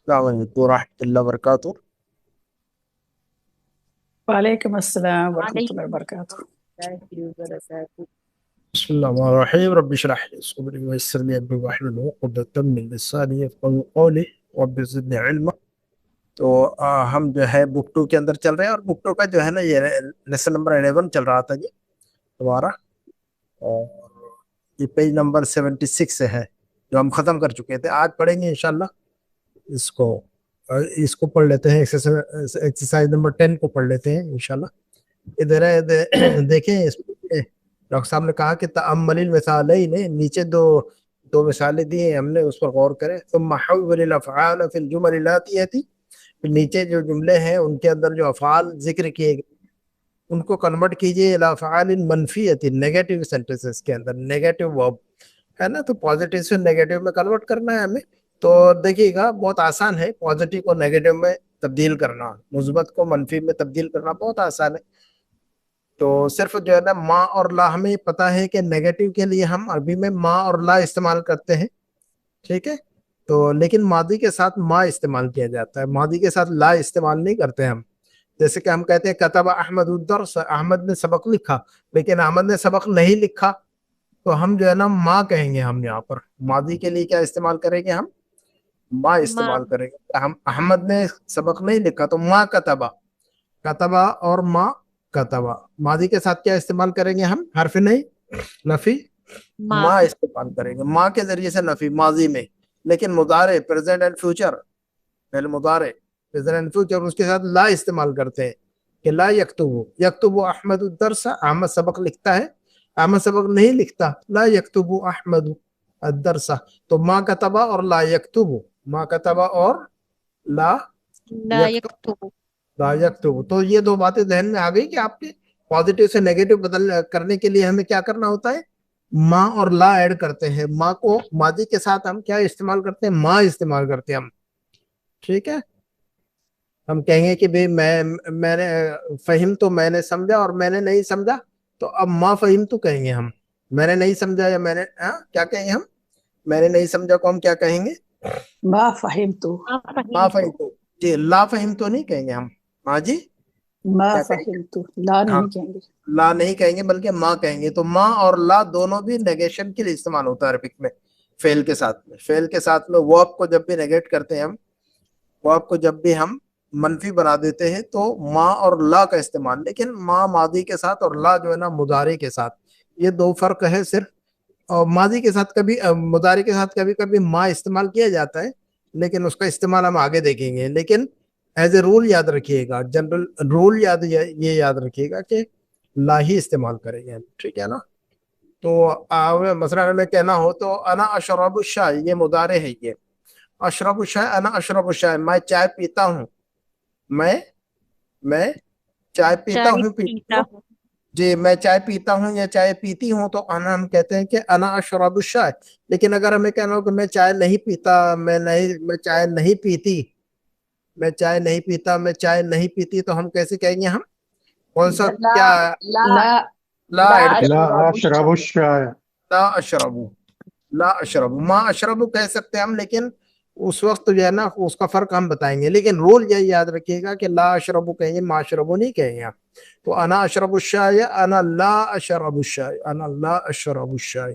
السلام علیکم ورحمۃ اللہ وبرکاتہ۔ وعلیکم السلام ورحمۃ اللہ وبرکاتہ۔ بسم اللہ الرحمن الرحیم، رب اشرح لي صدری ويسر لي امری واحلل عقدۃ من لسانی یفقهوا قولی رب زدنی علما۔ تو ہم جو ہے بک 2 کے اندر چل رہے ہیں، اور بک 2 کا جو ہے نا یہ لیسن نمبر 11 چل رہا تھا جی ہمارا، اور یہ پیج نمبر 76 سے ہے جو ہم ختم کر چکے تھے۔ آج پڑھیں گے انشاءاللہ اس کو پڑھ لیتے ہیں، ایکسرسائز نمبر 10 کو پڑھ لیتے ہیں انشاءاللہ۔ ادھر دیکھیں، اس ڈاکٹر صاحب نے کہا کہ تأمل المثالین، نیچے دو مثالیں دی ہیں، ہم نے اس پر غور کریں۔ ثم حول الافعال فی الجمل الاتیہ، پھر نیچے جو جملے ہیں ان کے اندر جو افعال ذکر کیے گئے ان کو کنورٹ کیجئے الی افعال منفیۃ، نیگیٹو سینٹنسز کے اندر نیگیٹو ورب ہے نا، تو پازیٹیو سے نیگیٹو میں کنورٹ کرنا ہے ہمیں۔ تو دیکھیے گا بہت آسان ہے، پازیٹیو کو نیگیٹو میں تبدیل کرنا، مثبت کو منفی میں تبدیل کرنا بہت آسان ہے۔ تو صرف جو ہے نا ما اور لا، ہمیں پتا ہے کہ نیگیٹو کے لیے ہم عربی میں ما اور لا استعمال کرتے ہیں، ٹھیک ہے، تو لیکن ماضی کے ساتھ ما استعمال کیا جاتا ہے، ماضی کے ساتھ لا استعمال نہیں کرتے ہم۔ جیسے کہ ہم کہتے ہیں کتب احمد الدرس، احمد نے سبق لکھا، لیکن احمد نے سبق نہیں لکھا، تو ہم جو ہے نا ما کہیں گے، ہم یہاں پر ماضی کے لیے کیا استعمال کریں گے، ہم ما استعمال کریں گے۔ ہم احمد نے سبق نہیں لکھا تو ما کتبا، کتبا اور ما کتبا، ماضی کے ساتھ کیا استعمال کریں گے ہم، حرف نہیں نفی ما استعمال کریں گے، ما کے ذریعے سے نفی ماضی میں۔ لیکن مضارع پریزنٹ اینڈ فیوچر، پہلے مضارع پریزنٹ اینڈ فیوچر، اس کے ساتھ لا استعمال کرتے ہیں کہ لا یکتبو، یکتبو احمد الدرس، احمد سبق لکھتا ہے، احمد سبق نہیں لکھتا، لا یکتبو احمد الدرس۔ تو ما کتبا اور لا یکتبو، ما کتبا اور لا یکتبو، لا یکتبو۔ تو یہ دو باتیں ذہن میں آ گئی کہ آپ کے پازیٹیو سے نیگیٹو بدل کرنے کے لیے ہمیں کیا کرنا ہوتا ہے، ما اور لا ایڈ کرتے ہیں۔ ما کو ماضی کے ساتھ ہم کیا استعمال کرتے ہیں، ما استعمال کرتے ہیں ہم، ٹھیک ہے۔ ہم کہیں گے کہ بھئی میں نے فہم تو میں نے سمجھا اور میں نے نہیں سمجھا، تو اب ما فہم تو کہیں گے ہم، میں نے نہیں سمجھا، یا میں نے کیا کہیں گے ہم، میں نے نہیں سمجھا کو ہم کیا کہیں گے، ما فہمتو، ما فہم تو جی، لا فہم تو نہیں کہیں گے ہم، ہاں جی ما کیا کہیں گے، فہمتو، لا ہاں نہیں کہیں گے۔ لا نہیں کہیں گے بلکہ ما کہیں گے۔ تو ما اور لا دونوں بھی نیگیشن کے لیے استعمال ہوتا ہے عربک میں، فعل کے ساتھ میں، فعل کے ساتھ میں ورب کو جب بھی نیگیٹ کرتے ہیں ہم، ورب کو جب بھی ہم منفی بنا دیتے ہیں تو ما اور لا کا استعمال۔ لیکن ما ماضی کے ساتھ اور لا جو ہے نا مضارع کے ساتھ، یہ دو فرق ہے صرف۔ اور ماضی کے ساتھ کبھی مضارع کے ساتھ کبھی کبھی ما استعمال کیا جاتا ہے، لیکن اس کا استعمال ہم آگے دیکھیں گے۔ لیکن ایز اے رول یاد رکھیے گا، جنرل رول یہ یاد رکھیے گا کہ لا ہی استعمال کریں گے، ٹھیک ہے نا۔ تو مثلا میں کہنا ہو تو انا اشرب الشائی، یہ مضارع ہے، یہ اشرب الشائی، انا اشرب الشائی، میں چائے پیتا ہوں، میں چائے پیتا ہوں، پیتی ہوں جی، میں چائے پیتا ہوں یا چائے پیتی ہوں، تو انا ہم کہتے ہیں کہ انا اشرب الشائی۔ لیکن اگر ہمیں کہنا ہو کہ میں چائے نہیں پیتا، میں چائے نہیں پیتی، میں چائے نہیں پیتا، میں چائے نہیں پیتی، تو ہم کیسے کہیں گے، ہم کون سا کیا لا لا ایڈ کر، لا اشرب الشاي، لا اشربو، لا اشربو، ما اشربو کہہ سکتے ہیں ہم، لیکن اس وقت جو ہے نا اس کا فرق ہم بتائیں گے۔ لیکن رول یہ یاد رکھیے گا کہ لا اشربو کہیں گے، ما اشربو نہیں کہیں گے۔ تو انا اشرب الشاي، انا لا اشرب الشاي، انا لا اشرب الشاي،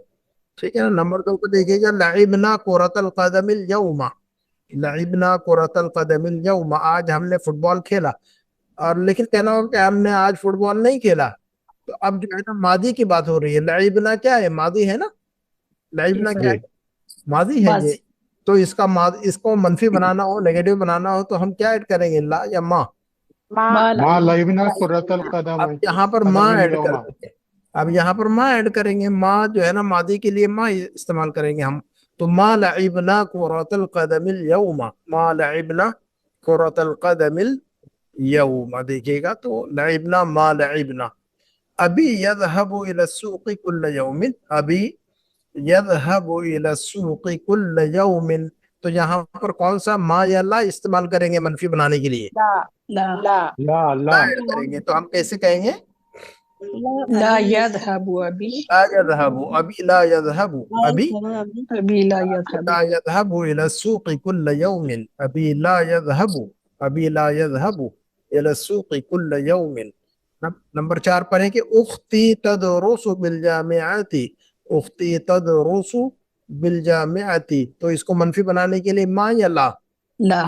ٹھیک ہے نا۔ نمبر 2 کو دیکھیے گا، لعبنا كرة القدم اليوم، لعبنا كرة القدم اليوم، آج ہم نے فٹ بال کھیلا، اور لیکن کہنا ہوگا کہ ہم نے آج فٹ بال نہیں کھیلا، تو اب جو ہے نا ماضی کی بات ہو رہی ہے، لعبنا کیا ہے، ماضی ہے نا، لعبنا کیا ہے، ماضی ہے یہ۔ تو اس کو منفی بنانا ہو، نیگیٹو بنانا ہو، تو ہم کیا ایڈ کریں گے، لا یا ما، ما لعبنا كرة اب القدم یہاں پر قدم ما ایڈ کر اليوم. دیں گے، اب یہاں پر ما ایڈ کریں گے، ما جو ہے نا ماضی کے لیے ما استعمال کریں گے ہم۔ تو ما لعبنا كرة القدم اليوم، ما لعبنا كرة القدم اليوم، دیکھیے گا تو لعبنا ما لعبنا۔ ابھی يذهب الى السوق كل يوم، ابھی يذهب الى السوق كل يوم، تو یہاں پر کون سا ما یا لا استعمال کریں گے منفی بنانے کے لیے، لا لا لا ایڈ کریں گے۔ تو ہم کیسے کہیں گے، لا يذهب أبي لا يذهب أبي لا يذهب أبي أبي لا يذهب لا يذهب إلى السوق كل يوم أبي لا يذهب أبي لا يذهب إلى السوق كل يوم. نمبر 4 پڑھیں کہ اختی تدرس بالجامعات. اختی تدرس بالجامعات، تو اس کو منفی بنانے کے لیے ما یا لا؟ لا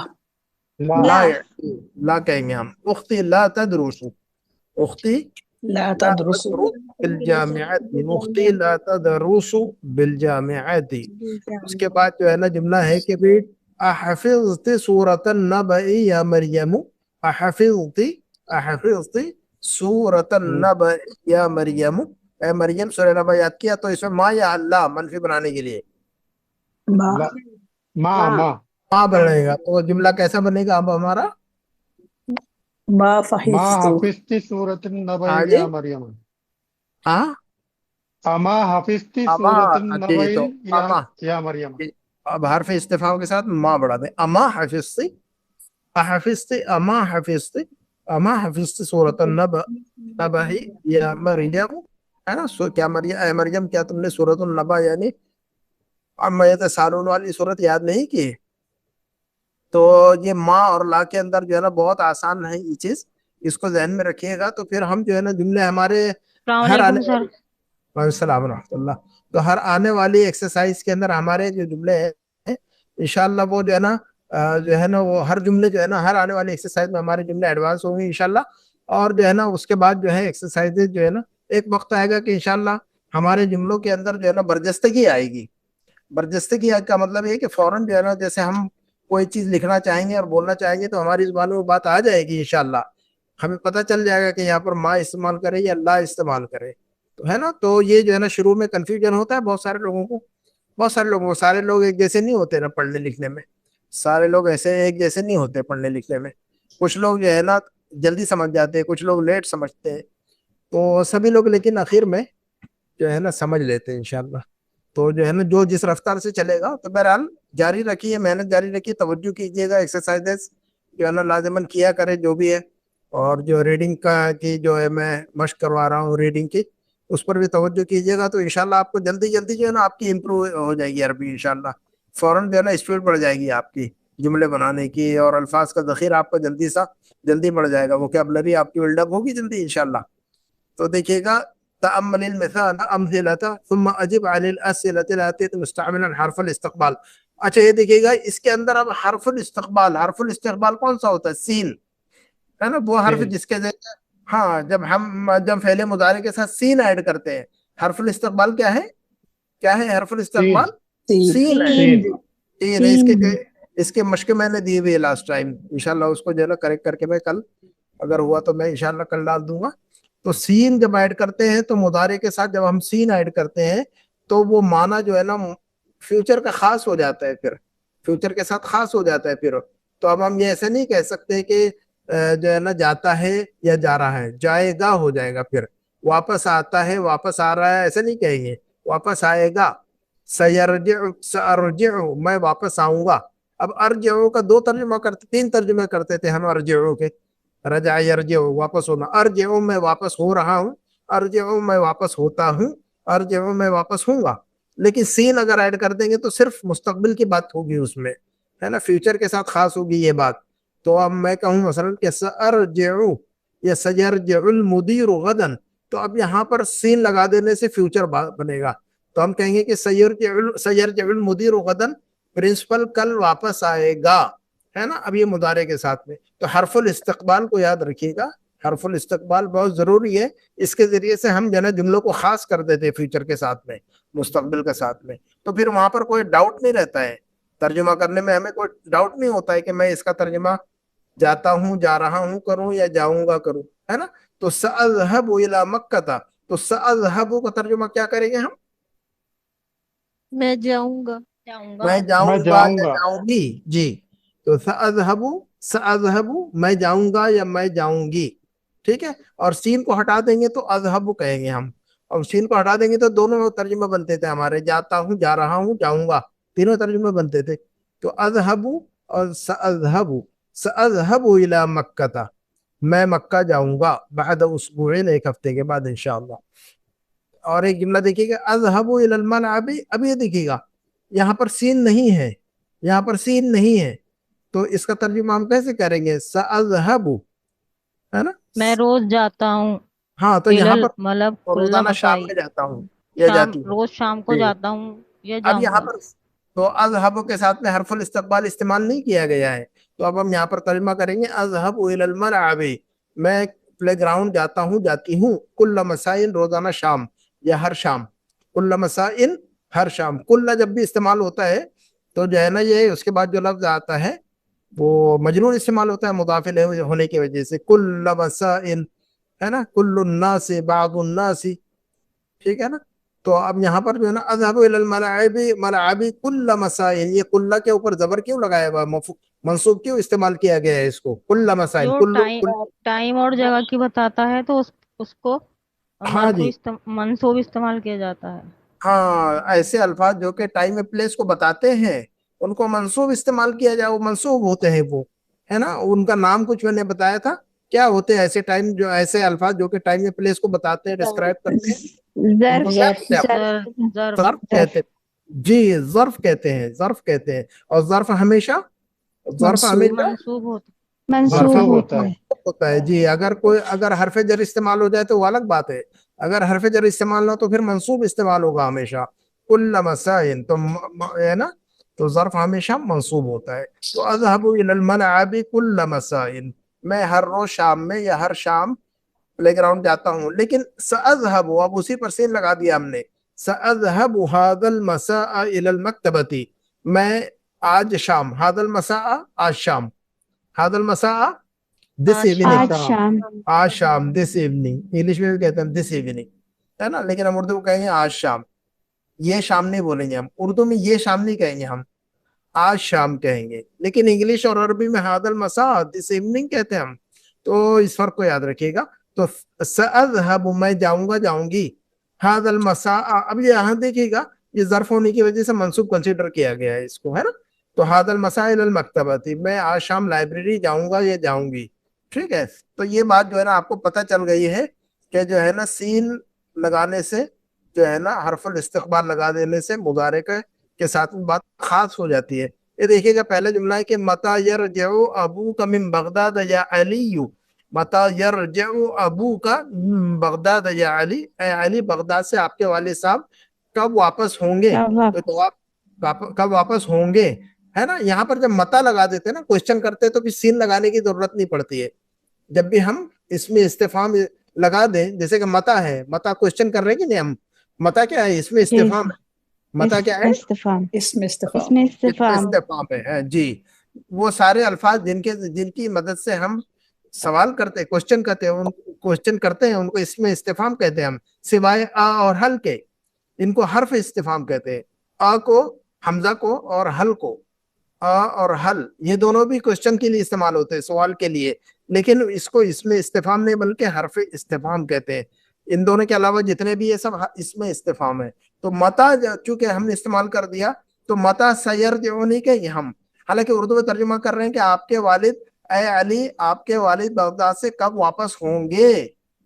لا لا کہیں گے ہم. اختی لا تدرس، اختی لا لا تدرس تدرس بالجامعات، اختی لا تدرس بالجامعات. اس کے بعد جو ہے نا جملہ ہے کہ بھی احفظت سورۃ النبأ یا مریم. احفظت سورۃ النبأ یا مریم، اے مریم سورہ نبأ یاد کیا. تو اس میں ما یا اللہ منفی بنانے کے لیے ما ما بنے گا. تو جملہ کیسا بنے گا اب ہمارا؟ ما ما فحفظت حفظتی سورۃ النبأ آگے یا مریم. ہاں اما حفظتی اما. سورۃ جی النبأ تو اما، یا مریم. اب حرف استفہام کے ساتھ ما بڑھا دیں. اما حفظتی، احفظتی اما حفظتی، اما حفظتی سورۃ النبأ نبأ یا مریم، ہے نا. کیا مریم، اے مریم کیا تم نے سورۃ النبأ یعنی اما یتساءلون والی صورت یاد نہیں کی؟ تو یہ ما اور لا کے اندر جو ہے نا بہت آسان ہے یہ چیز، اس کو ذہن میں رکھیے گا. تو پھر ہم جو ہے نا جملے ہمارے ہر آنے والی، وعلیکم السلام ورحمۃ اللہ، تو ہر آنے والی ایکسرسائز کے اندر ہمارے جو جملے ہیں انشاءاللہ وہ جو ہے نا وہ ہر جملے جو ہے نا ہر آنے والی ایکسرسائز میں ہمارے جملے ایڈوانس ہوں گے انشاءاللہ. اور جو ہے نا اس کے بعد جو ہے ایکسرسائز جو ہے نا ایک وقت آئے گا کہ انشاءاللہ ہمارے جملوں کے اندر جو ہے نا برجستگی آئے گی. برجستگی کا مطلب یہ کہ فوراً جو ہے نا جیسے ہم کوئی چیز لکھنا چاہیں گے اور بولنا چاہیں گے تو ہماری زبان میں وہ بات آ جائے گی انشاءاللہ. ہمیں پتہ چل جائے گا کہ یہاں پر ما استعمال کرے یا لا استعمال کرے، تو ہے نا. تو یہ جو ہے نا شروع میں کنفیوژن ہوتا ہے بہت سارے لوگوں کو. سارے لوگ ایک جیسے نہیں ہوتے نا پڑھنے لکھنے میں، سارے لوگ ایسے ایک جیسے نہیں ہوتے پڑھنے لکھنے میں. کچھ لوگ جو ہے نا جلدی سمجھ جاتے ہیں، کچھ لوگ لیٹ سمجھتے ہیں. تو سبھی لوگ لیکن آخر میں جو ہے نا سمجھ لیتے ہیں انشاءاللہ. تو جو ہے نا جو جس رفتار سے چلے گا تو بہرحال جاری رکھیے، محنت جاری رکھیے، توجہ کیجیے گا. ایکسرسائزز جو ہے نا لازماً کیا کرے جو بھی ہے. اور جو ریڈنگ کا کی جو ہے میں مشق کروا رہا ہوں ریڈنگ کی، اس پر بھی توجہ کیجیے گا. تو انشاءاللہ آپ کو جلدی جو ہے نا آپ کی امپروو ہو جائے گی عربی انشاءاللہ. فوراً جو ہے نا اسپیڈ بڑھ جائے گی آپ کی جملے بنانے کی، اور الفاظ کا ذخیرہ آپ کو جلدی بڑھ جائے گا. ووکیبلری آپ کی بلڈ اپ ہوگی جلدی انشاءاللہ. تو دیکھیے گا تأمل المثال امثلة ثم اجب عن الاسئلة الاتية مستعملا حرف الاستقبال. اچھا یہ دیکھیے گا اس کے اندر اب حرف الاستقبال کون سا ہوتا ہے؟ سین، ہے نا. وہ حرف جس کے ذریعے ہاں جب فعل مضارع کے ساتھ سین ایڈ کرتے ہیں. حرف الاستقبال کیا ہے حرف الاستقبال؟ سین ہے. اس کے مشق میں نے دی ہوئی ہے لاسٹ ٹائم، انشاءاللہ اس کو جو ہے نا کریکٹ کر کے میں کل اگر ہوا تو میں انشاءاللہ کل ڈال دوں گا. تو سین جب ایڈ کرتے ہیں تو مضارع کے ساتھ جب ہم سین ایڈ کرتے ہیں تو وہ معنی جو ہے نا فیوچر کا خاص ہو جاتا ہے، پھر فیوچر کے ساتھ خاص ہو جاتا ہے. پھر تو اب ہم یہ ایسے نہیں کہہ سکتے کہ جو ہے نا جاتا ہے یا جا رہا ہے، جائے گا ہو جائے گا. پھر واپس آتا ہے، واپس آ رہا ہے، ایسے نہیں کہیں گے. واپس آئے گا، سأرجع میں واپس آؤں گا. اب ارجعو کا تین ترجمے کرتے تھے ہم ارجعو کے. رجع یرجعو واپس ہونا، ارجعو میں واپس ہو رہا ہوں، ارجعو میں واپس ہوتا ہوں، ارجعو میں واپس ہوں گا. لیکن سین اگر ایڈ کر دیں گے تو صرف مستقبل کی بات ہوگی اس میں، ہے نا. فیوچر کے ساتھ خاص ہوگی یہ بات. تو اب میں کہوں مثلا کہ سأرجع یا سيرجع المدير غدا، تو اب یہاں پر سین لگا دینے سے فیوچر بنے گا. تو ہم کہیں گے کہ سيرجع المدير غدا، پرنسپل کل واپس آئے گا، ہے نا. اب یہ مضارع کے ساتھ میں. تو حرف الاستقبال کو یاد رکھیے گا، حرف الاستقبال بہت ضروری ہے. اس کے ذریعے سے ہم جو ہے جملوں کو خاص کر دیتے ہیں فیوچر کے ساتھ میں، مستقبل کے ساتھ میں. تو پھر وہاں پر کوئی ڈاؤٹ نہیں رہتا ہے ترجمہ کرنے میں، ہمیں کوئی ڈاؤٹ نہیں ہوتا ہے کہ میں اس کا ترجمہ جاتا ہوں، جا رہا ہوں کروں یا جاؤں گا کروں، ہے نا. تو سأذهب الى مکہ، تو سأذهب کا ترجمہ کیا کریں گے ہم؟ میں جاؤں گا. میں جاؤں گا یا جاؤں گی. جی تو سأذهب میں جاؤں گا یا میں جاؤں گی، ٹھیک ہے. اور سین کو ہٹا دیں گے تو اذهب کہیں گے ہم، اور سین کو ہٹا دیں گے تو دونوں ترجمے بنتے تھے ہمارے، جاتا ہوں، جا رہا ہوں، جاؤں گا، تینوں ترجمے بنتے تھے. تو اذهب اور سأذهب الى مکہ. मैं मक्का जाऊंगा बाद उसबुइन, एक हफ्ते के बाद इंशाअल्लाह। और एक जुमला देखिएगा, अज़हबु इलल मलअबी, अब ये देखिएगा यहाँ पर सीन नहीं है, यहाँ पर सीन नहीं है, तो इसका तर्जुमा हम कैसे करेंगे, सअज़हबु, है ना। मैं रोज जाता हूँ हाँ, तो यहाँ इलल पर मतलब कुल्ला रोजाना शाम मसाई, में जाता हूँ या शाम जाती हूँ। रोज शाम को जी। जाता हूँ या अब यहाँ जाऊंगा। पर तो अज़हबु के साथ में हरफुल इस्तक़बाल इस्तेमाल नहीं किया गया है, तो अब हम यहाँ पर तर्जुमा करेंगे अज़हबु इलल मलअबी, मैं प्ले ग्राउंड जाता हूँ, जाती हूँ, कुल्ला मसाइन, रोजाना शाम या हर शाम, कुल्ला मसाइन हर शाम। कुल्ला जब भी इस्तेमाल होता है तो जो है ना, ये उसके बाद जो लफ्ज आता है वो मजरूर इस्तेमाल होता है मुदाफिल होने की वजह से, कुल्ला मसाइन, है ना, कुल्लुन्नासी बादुन्नासी, ठीक है ना। तो अब यहाँ पर जो है ना, अज़हबु इलल मलाइबी, मलाइबी कुल्ला मसाइन, ये कुल्ला के ऊपर जबर क्यों लगाया हुआ, मंसूब क्यों इस्तेमाल किया गया है इसको, कुल्ला मसाइन, जो टाइम और जगह की बताता है तो उसको हाँ जी, मंसूब इस्तेमाल किया जाता है। हाँ, ऐसे अल्फाज जो कि टाइम में प्लेस को बताते हैं उनको मंसूब इस्तेमाल किया जाए, वो मंसूब होते हैं वो, है ना। उनका नाम कुछ मैंने बताया था, क्या होते हैं ऐसे टाइम, जो ऐसे अल्फाज जो कि टाइम में प्लेस को बताते हैं, डिस्क्राइब करते हैं, उनको क्या कहते हैं, जर्फ ज़र्फ कहते हैं। जी, ज़र्फ कहते हैं, ज़र्फ कहते हैं। और ज़र्फ हमेशा, ज़र्फ हमेशा मंसूब होता मरफूब होता है। होता है। जी, अगर हरफ जर इस्तेमाल हो जाए तो वो अलग बात है, अगर हरफ जर इस्तेमाल ना हो तो फिर मंसूब इस्तेमाल होगा हमेशा, कुल्ल मसाइन, तो है ना, तो ज़र्फ हमेशा मंसूब होता है। तो अज़हबु इलल मलअबी कुल्ल मसाइन, मैं हर रोज शाम में या हर शाम प्ले ग्राउंड जाता हूँ। लेकिन सअज़हबु, अब उसी पर सीन लगा दिया हमने, सअज़हबु हादल मसा इलल मकतबती, मैं आज शाम, हादल मसा आज शाम, हादल मसा दिस आज इवनिंग, शाम। आज शाम, दिस इवनिंग, इंग्लिश में भी कहते हैं दिस इवनिंग, है ना, लेकिन हम उर्दू में कहेंगे आज शाम, ये शाम नहीं बोलेंगे हम, उर्दू में ये शाम नहीं कहेंगे हम, आज शाम कहेंगे। लेकिन इंग्लिश और अरबी में हादल मसा दिस इवनिंग कहते हैं हम, तो इस फर्क को याद रखिएगा। तो सअज़हबु, मैं जाऊंगा, जाऊंगी, हादल मसा, अब ये यहाँ देखिएगा, ये ज़र्फ होने की वजह से मंसूब कंसीडर किया गया है इसको, है ना। तो हादल मसा इलल मकतबती, मैं आज शाम लाइब्रेरी जाऊंगा या जाऊंगी, ठीक है। तो ये बात जो है ना आपको पता चल गई है कि जो है ना सीन लगाने से, जो है ना हरफुल इस्तिक़बाल लगा देने से मुदारे के साथ में बात खास हो जाती है। ये देखिएगा, पहले जुमला है कि मता यरजउ अबूका मिन बगदाद या अलीयु, मता यरजउ अबूका मिन बगदाद या अली, ए अली बगदाद से आपके वालिद साहब कब वापस होंगे, तो जवाब कब वापस होंगे, है ना। यहाँ पर जब मता लगा देते हैं ना, क्वेश्चन करते हैं, तो फिर सीन लगाने की जरूरत नहीं पड़ती है। जब भी हम इसमें इस्तेफाम लगा दें, जैसे कि मता है, मता क्वेश्चन कर रहे हैं कि नहीं हम, मता क्या है, इसमें इस्तेफाम है, मता क्या है, इसमें इसमें इस्तिफाम इस्तेफाम है जी। वो सारे अल्फाज जिनकी मदद से हम सवाल करते हैं, क्वेश्चन करते हैं, क्वेश्चन करते हैं, उनको इसमें इस्तेफाम कहते हैं हम, सिवाय आ और हल के, इनको हर्फ इस्तेफाम कहते हैं। आ को, हमजा को, और हल को, आ और हल, ये दोनों भी क्वेश्चन के लिए इस्तेमाल होते हैं, सवाल के लिए, लेकिन इसको इसमें इस्तेफाम नहीं बल्कि हर्फ इस्तेफाम कहते हैं। इन दोनों के अलावा जितने भी ये सब इसमें इस्तेफाम है। तो मता चूंकि हमने इस्तेमाल कर दिया, तो मता सैर जो नहीं कहेंगे हम, हालांकि उर्दू में तर्जुमा कर रहे हैं कि आपके वालिद, ए अली, आपके वालिद बगदाद से कब वापस होंगे,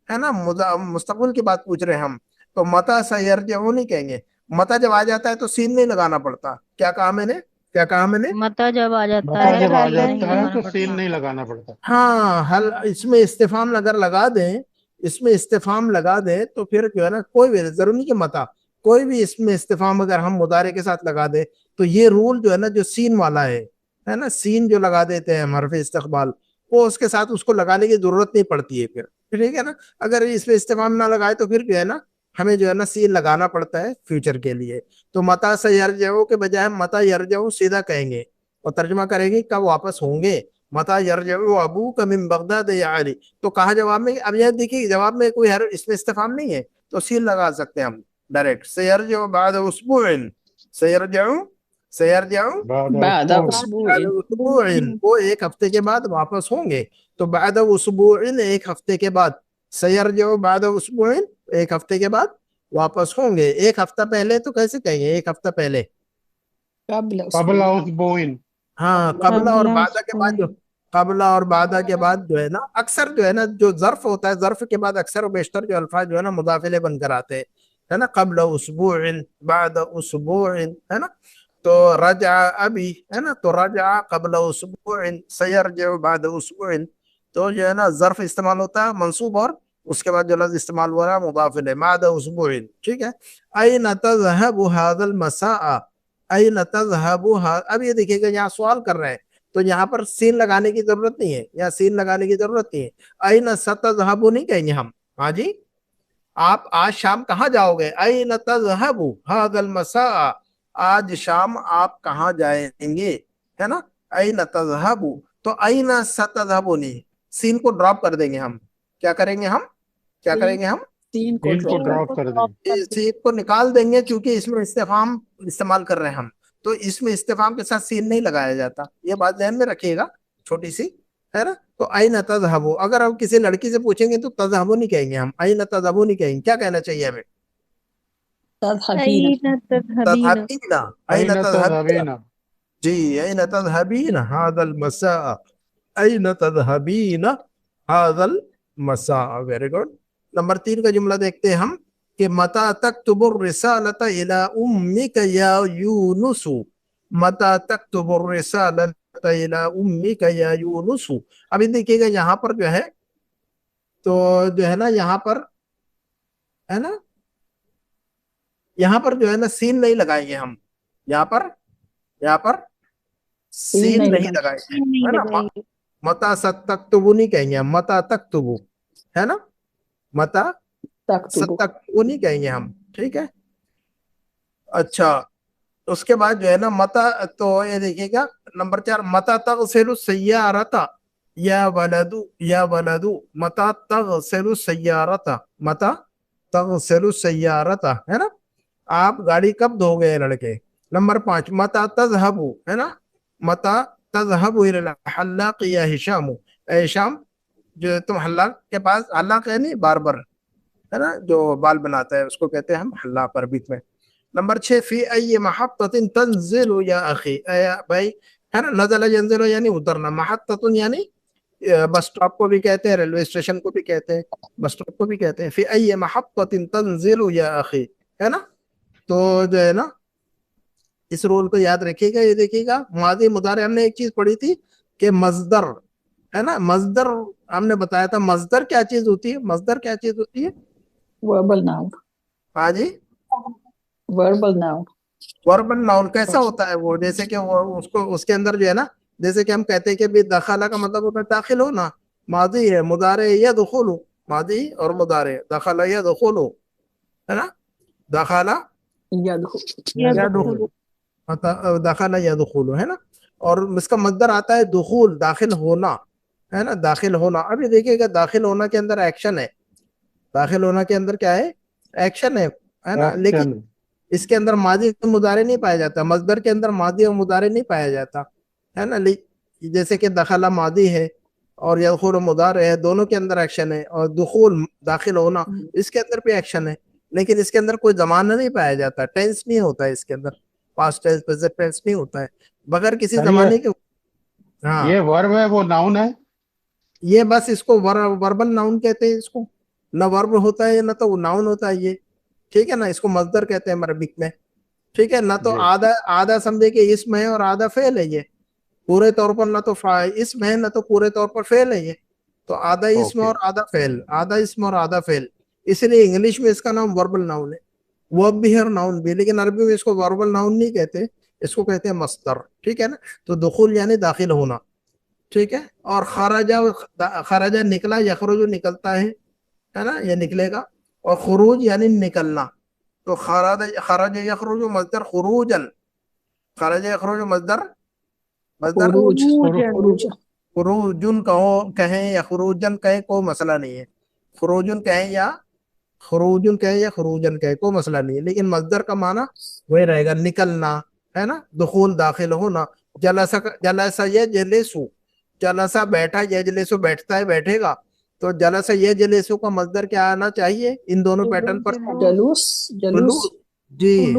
है ना, मुस्तकबिल की बात पूछ रहे हैं हम, तो मता सैर जो नहीं कहेंगे। मता जब आ जाता है तो सीन नहीं लगाना पड़ता, क्या कहा मैंने, क्या कहा मैंने, मता जब आ जाता मता है जब तो आ सीन नहीं जाता है लगाना तो सीन पड़ता। नहीं लगाना पड़ता। हाँ, हल, इसमें इस्तेफाम अगर लगा दें, इसमें इस्तेफाम लगा दें तो फिर जो है ना, कोई भी जरूरी नहीं कि मता, कोई भी इसमें इस्तेफाम अगर हम मुदारे के साथ लगा दें, तो ये रूल जो है ना, जो सीन वाला है ना, सीन जो लगा देते हैं हम हरफ इस्तकबाल, वो उसके साथ उसको लगाने की जरूरत नहीं पड़ती है फिर, ठीक है ना। अगर इसमें इस्तेफाम ना लगाए तो फिर जो है ना, हमें जो है ना सीन लगाना पड़ता है फ्यूचर के लिए। तो मता से यरजऊ के बजाय मता यरजऊ सीधा कहेंगे और तर्जुमा करेंगे कब वापस होंगे, मता यरजऊ अबू का मिन बगदाद या अली। तो कहा जवाब में, अब यह देखिए जवाब में कोई हर इसमें इस्तेफाम नहीं है, तो सील लगा सकते हैं हम डायरेक्ट, सयरजऊ बाद उसबुइन, सयरजऊ, सयरजऊ बाद बाद उसबुइन, वो एक हफ्ते के बाद वापस होंगे। तो बाद उसबुइन, एक हफ्ते के बाद, सयरजऊ बाद उसबुइन, एक हफ्ते के बाद वापस होंगे। एक हफ्ता पहले तो कैसे कहेंगे, एक हफ्ता पहले, कबल उसबुइन। हाँ, कबला और बादा के बाद जो, قبلہ اور بعدہ کے بعد جو ہے نا اکثر جو ہے نا جو ظرف ہوتا ہے ظرف کے بعد اکثر و بیشتر جو الفاظ جو ہے نا مضافلے بن کر آتے ہیں ہے نا قبل اسبوع بعد اسبوع ہے نا تو رجع ابی ہے نا تو رجع قبل اسبوع سيرجع بعد اسبوع تو جو ہے نا ظرف استعمال ہوتا ہے منصوب اور اس کے بعد جو لفظ استعمال ہو رہا ہے مضاف الیہ بعد اسبوع ٹھیک ہے اين تذهب هذا المساء اين تذهب اب یہ دیکھیے گا یہاں سوال کر رہے ہیں تو یہاں پر سین لگانے کی ضرورت نہیں ہے یا سین لگانے کی ضرورت نہیں ہے اين ستذهب نہیں کہیں گے ہم ہاں جی آپ آج شام کہاں جاؤ گے اين تذهب هذا المساء آج شام آپ کہاں جائیں گے ہے نا اين تذهب تو اين ستذهب نہیں سین کو ڈراپ کر دیں گے ہم کیا کریں گے ہم کیا کریں گے ہم تین کو تین کو ڈراپ ڈراپ کر دیں سین کو نکال دیں گے چونکہ اس میں استفہام استعمال کر رہے ہیں ہم تو اس میں استفہام کے ساتھ سین نہیں لگایا جاتا یہ بات ذہن میں رکھیے گا چھوٹی سی ہے نا تو اين تذهب اگر ہم کسی لڑکی سے پوچھیں گے تو تذهب نہیں کہیں گے ہم اين تذهب نہیں کہیں گے کیا کہنا چاہیے ہمیں تذهبین أين تذهبين تذهبين أين اين تذهبين تذهبين جی اين تذهبين هذا المساء اين تذهبين هذا المساء ویری گڈ نمبر 3 کا جملہ دیکھتے ہیں ہم کہ متى تكتب الرسالة إلى أمك يا يونس متى تكتب الرسالة إلى أمك يا يونس ابھی دیکھیے گا یہاں پر جو ہے تو جو ہے نا یہاں پر ہے نا یہاں پر جو ہے نا سین نہیں لگائیں گے ہم یہاں پر سین نہیں لگائیں گے नहीं ہے نا लगाएंगे متا ستکتبو نہیں کہیں گے ہم متا تکتبو ہے نا متا تکتب ستکتبو نہیں کہیں گے ہم ٹھیک ہے اچھا اس کے بعد جو ہے نا متا تو یہ دیکھیے گا نمبر 4 متا تغسل السیارۃ یا ولدو متا تغسل السیارۃ متا تغسل السیارۃ ہے نا آپ گاڑی کب دھو گے لڑکے نمبر 5 متا تذهب ہے نا متا تذهب الى الحلاق یا ہشام اے ہشام جو تم حلاق کے پاس حلاق ہے نہیں باربر ہے نا جو بال بناتا ہے اس کو کہتے ہیں ہم حلاق عربی میں نمبر 6 فی ای محطۃ تنزل یا اخی اے بھائی ہے نا نزل ينزل یعنی اترنا محطۃ یعنی بس اسٹاپ کو بھی کہتے ہیں ریلوے اسٹیشن کو بھی کہتے ہیں بس اسٹاپ کو بھی کہتے ہیں فی ای محطۃ تنزل یا اخی ہے نا تو جو ہے نا اس رول کو یاد رکھیے گا یہ دیکھیے گا ماضی مضارع ہم نے ایک چیز پڑھی تھی کہ مصدر ہے نا مصدر ہم نے بتایا تھا مصدر کیا چیز ہوتی ہے مصدر کیا چیز ہوتی ہے وربل ناؤن ہاں جی وربل ناؤن وربل ناؤن کیسا ہوتا ہے وہ جیسے کہ وہ اس کو اس کے اندر جو ہے نا جیسے کہ ہم کہتے ہیں کہ بھی دخلہ کا مطلب ہوتا ہے داخل ہونا ماضی ہے مضارع یدخل ماضی اور مضارع دخل یدخل ہے نا دخلہ یدخل داخلہ یا دخول ہے نا اور اس کا مصدر آتا ہے دخول داخل ہونا ہے نا داخل ہونا ابھی دیکھیے گا داخل ہونا کے اندر ایکشن ہے داخل ہونا کے اندر کیا ہے ایکشن ہے نا لیکن اس کے اندر ماضی مضارع نہیں پایا جاتا مصدر کے اندر ماضی اور مضارع نہیں پایا جاتا ہے نا جیسے کہ دخلہ ماضی ہے اور یدخل مضارع ہے دونوں کے اندر ایکشن ہے اور دخول داخل ہونا اس کے اندر بھی ایکشن ہے لیکن اس کے اندر کوئی زمانہ نہیں پایا جاتا ٹینس نہیں ہوتا ہے اس کے اندر پاسٹ ٹینس پریزنٹ ٹینس نہیں ہوتا ہے بغیر کسی زمانے کے ہاں یہ ورب ہے وہ ناؤن ہے یہ بس اس کو وربل ناؤن کہتے ہیں اس کو نہ ورب ہوتا ہے نہ تو وہ ناؤن ہوتا ہے یہ ٹھیک ہے نا اس کو مصدر کہتے ہیں عربک میں ٹھیک ہے نہ تو آدھا سمجھے کہ اسم ہے اور آدھا فعل ہے یہ پورے طور پر نہ تو اسم ہے نہ تو پورے طور پر فعل ہے یہ تو آدھا اسم اور آدھا فعل آدھا اسم اور آدھا فعل اس لیے انگلش میں اس کا نام وربل ناؤن ہے ورب بھی ہے اور ناؤن بھی لیکن عربی میں اس کو وربل ناؤن نہیں کہتے اس کو کہتے ہیں مصدر ٹھیک ہے نا تو دخول یعنی داخل ہونا ٹھیک ہے اور خرجہ نکلا یخرج نکلتا ہے نا یہ نکلے گا اور خروج یعنی نکلنا تو خرج یخرج مصدر خروجن خرج یخرج مصدر خروجن کہیں یا خروجن کہیں کوئی مسئلہ نہیں ہے خروجن کہیں یا خروجن کہیں یا خروجن کہیں کوئی مسئلہ نہیں ہے لیکن مصدر کا معنی وہی رہے گا نکلنا ہے نا دخول داخل ہونا جلسہ یجلسو جلسہ بیٹھا یجلسو بیٹھتا ہے بیٹھے گا تو جلسہ یجلسو کا مصدر کیا آنا چاہیے ان دونوں پیٹرن پر جی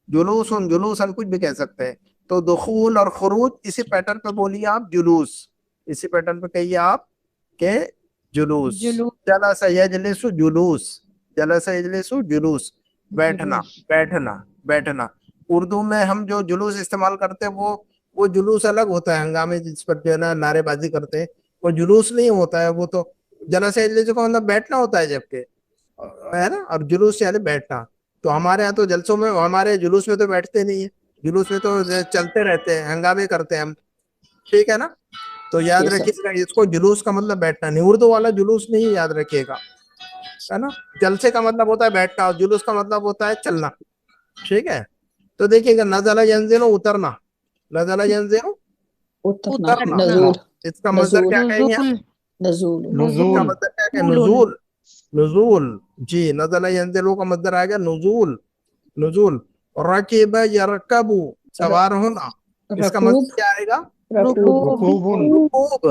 جلوسن جلوسن کچھ بھی کہہ سکتے ہیں تو دخول اور خروج اسی پیٹرن پہ بولیے آپ جلوس، اسی پیٹرن پہ کہیے آپ کہ جلوس. جلوس جلس یجلس جلوس، جلس یجلس جلوس، بیٹھنا بیٹھنا بیٹھنا. اردو میں ہم جو جلوس استعمال کرتے ہیں وہ جلوس الگ ہوتا ہے، ہنگامے جس پر جو ہے نا نعرے بازی کرتے ہیں، وہ جلوس نہیں ہوتا ہے. وہ تو جلس یجلس کا مطلب بیٹھنا ہوتا ہے، جبکہ ہے نا، اور جلوس یعنی بیٹھنا. تو ہمارے یہاں تو جلسوں میں، ہمارے جلوس میں تو بیٹھتے نہیں ہیں، جلوس میں تو چلتے رہتے ہیں، ہنگامے کرتے ہیں ہم. ٹھیک ہے نا. تو یاد Yes, sir. رکھیے گا اس کو، جلوس کا مطلب بیٹھنا نہیں، اردو والا جلوس نہیں یاد رکھیے گا، ہے نا. جلسے کا مطلب ہوتا ہے بیٹھنا، اور جلوس کا مطلب ہوتا ہے چلنا. ٹھیک ہے. تو دیکھیے گا نزل ینزل اترنا، نزل ینزل اترنا، اترنا. نزول، اس کا مصدر نزول، کیا کہیں گے ہم؟ نزول، اس کا نزول مصدر کیا کہیں؟ نزول. نزول. جی نزل ینزل کا مصدر آئے گا نزول، نزول. رکب یرکب سوار ہونا، اس کا رکوب، مصدر کیا آئے گا؟ رکوب، رکوب رکوب.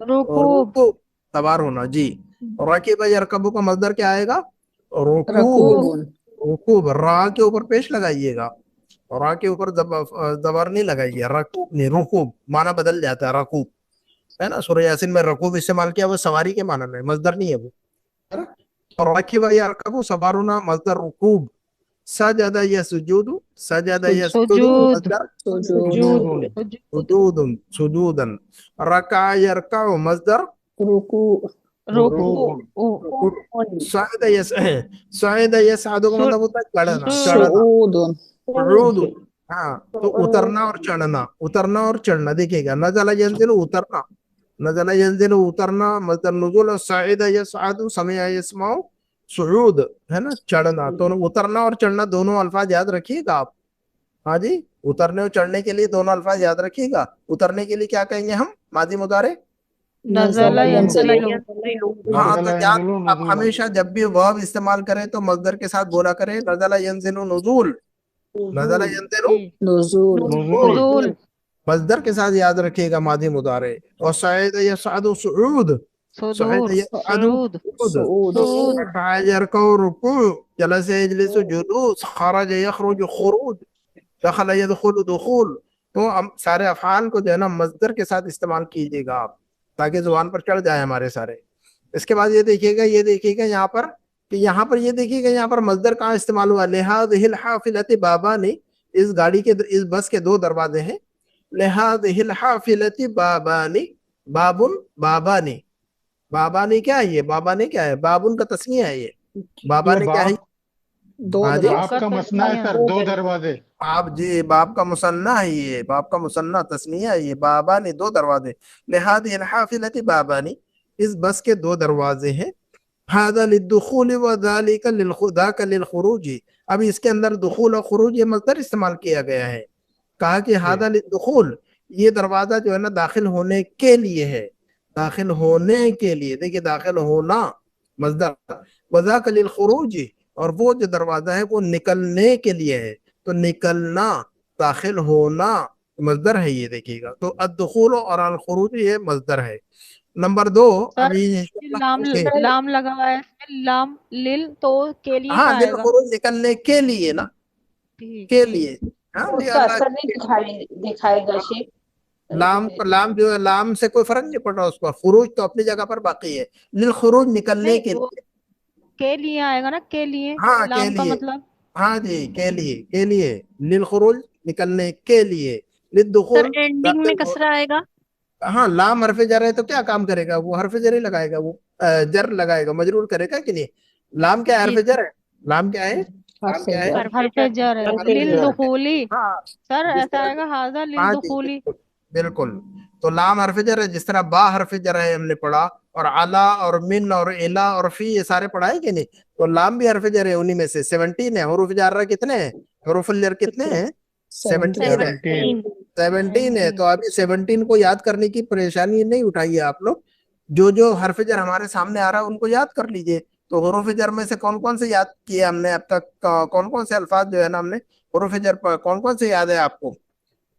رکوب رکوب سوار ہونا. جی رکب یرکب کا مصدر کیا آئے گا؟ رکوب. رکوب، رکوب را کے اوپر پیش لگائیے گا، را کے اوپر زبر نہیں لگائیے، رکوب نہیں، رکوب معنی بدل جاتا ہے، رکوب ہے نا. سورہ یاسین میں رکوب استعمال کیا، وہ سواری کے معنی میں، مصدر نہیں ہے وہ. اور رکب یرکب سوار ہونا مصدر رکوب. سجد یسجد، سجد یسجد سجود مصدر سجود، سجود، سجودا. رکع یرکع مصدر رکوع، رکوع صعد صعد یصعد کا مطلب ہوتا ہے چڑھنا، چڑھنا. صعود، صعود. ہاں تو اترنا اور چڑھنا، اترنا اور چڑھنا. دیکھیے گا نزل ینزل اترنا، نزل ینزل اترنا مصدر نزول. صعد یصعد سمع یسمع صعود ہے نا، چڑھنا. تو اترنا اور چڑھنا دونوں الفاظ یاد رکھیے گا آپ. ہاں جی، اترنے اور چڑھنے کے لیے دونوں الفاظ یاد رکھیے گا. اترنے کے لیے کیا کہیں گے ہم؟ ماضی مضارع. نزل ینزل ہاں نزل تو یاد، ينزل اب نزولا. ہمیشہ جب بھی ورب استعمال کریں تو مصدر کے ساتھ بولا کریں نزل ینزل نزول، نزل ینزل نزول، نزول نزول مصدر کے ساتھ یاد رکھیے گا ماضی مضارع. اور صعد یصعد صعود، صعد صدور یصعد صعود صعود. صعود، ركع يركع ركوع، جلس يجلس جلوس، خرج يخرج خروج، دخل يدخل دخول. تو ہم سارے افعال کو جو ہے نا مصدر کے ساتھ استعمال کیجیے گا آپ، تاکہ زبان پر چڑھ جائے ہمارے سارے. اس کے بعد یہ دیکھیے گا، یہ دیکھیے گا یہاں پر کہ یہاں پر یہ دیکھیے گا یہاں پر مصدر کہاں استعمال ہوا؟ لہذه الحافلة بابان، اس گاڑی کے، اس بس کے دو دروازے ہیں. لهذه الحافلة بابان، بابن بابانی. بابانی کیا ہے؟ یہ بابانی کیا ہے؟ بابن کا تسنیہ ہے یہ. بابانی یہ کیا ہے؟ دو ہاں جی، باپ کا مثنیٰ ہے سر، دو دروازے. آپ جی باپ کا مثنیٰ ہے یہ، باپ کا مثنیٰ تسنیہ ہے یہ. بابانی دو دروازے. لہذا الحافلة بابانی، اس بس کے دو دروازے ہیں. هذا للدخول وذلك ذاك للخروج. اب اس کے اندر دخول اور خروج یہ مصدر استعمال کیا گیا ہے. کہا کہ هذا للدخول، یہ دروازہ جو ہے نا داخل ہونے کے لیے ہے، داخل ہونے کے لیے. دیکھیے داخل ہونا مصدر، وذاك للخروج، اور وہ جو دروازہ ہے وہ نکلنے کے لیے ہے. تو نکلنا، داخل ہونا مصدر ہے یہ. دیکھیے گا تو الدخول اور الخروج یہ مصدر ہے. نمبر دو، سر ابھی لام لام لگا ہوا ہے اس میں، لام لل تو کے لیے ہاں کیا آئے گا؟ للخروج نکلنے کے لیے نا، ٹھیک کے ٹھیک. لیے. ہاں اس یہ کا اللہ اثر نہیں دکھائے گا شیخ. لام لام جو ہے، لام سے کوئی فرق نہیں پڑ رہا اس پر. خروج تو اپنی جگہ پر باقی ہے. للخروج نکلنے نہیں کے وہ لیے. کے لیے آئے گا نا، کے لیے ہاں کے لام کا لیے، مطلب. ہاں جی کے لیے، کے لیے. للخروج نکلنے کے لیے. سر للدخول اینڈنگ میں کسرہ آئے گا. ہاں لام حرف جر ہے تو کیا کام کرے گا وہ؟ حرف جر ہی لگائے گا وہ، جر لگائے گا، مجرور کرے گا کہ نہیں. لام کیا ہے؟ جی حرف جر ہے. لام کیا ہے؟ لام کیا ہے؟ حرف جر ہے للدخولی. ہاں سر جس ایسا طرح، آئے گا ہاذا ہاں جی للدخولی. بالکل. تو لام حرف جر ہے، جس طرح با حرف جر ہے ہم نے پڑھا، اور علا اور من اور الا اور فی یہ سارے پڑھائے کہ نہیں. تو لام بھی حرف جر ہے، انہی میں سے 17 ہے. حروف جارہ کتنے ہیں؟ حروف الجر کتنے ہیں؟ 17 ہے. 17. 17 ہے. تو ابھی 17 کو یاد کرنے کی پریشانی نہیں اٹھائیے آپ لوگ. جو حرف جر ہمارے سامنے آ رہا ہے ان کو یاد کر لیجئے. تو حروف جر میں سے کون کون سے یاد کیے ہم نے اب تک؟ کون کون سے الفاظ جو ہے نا ہم نے حروف جر پر کون کون سے یاد ہے آپ کو؟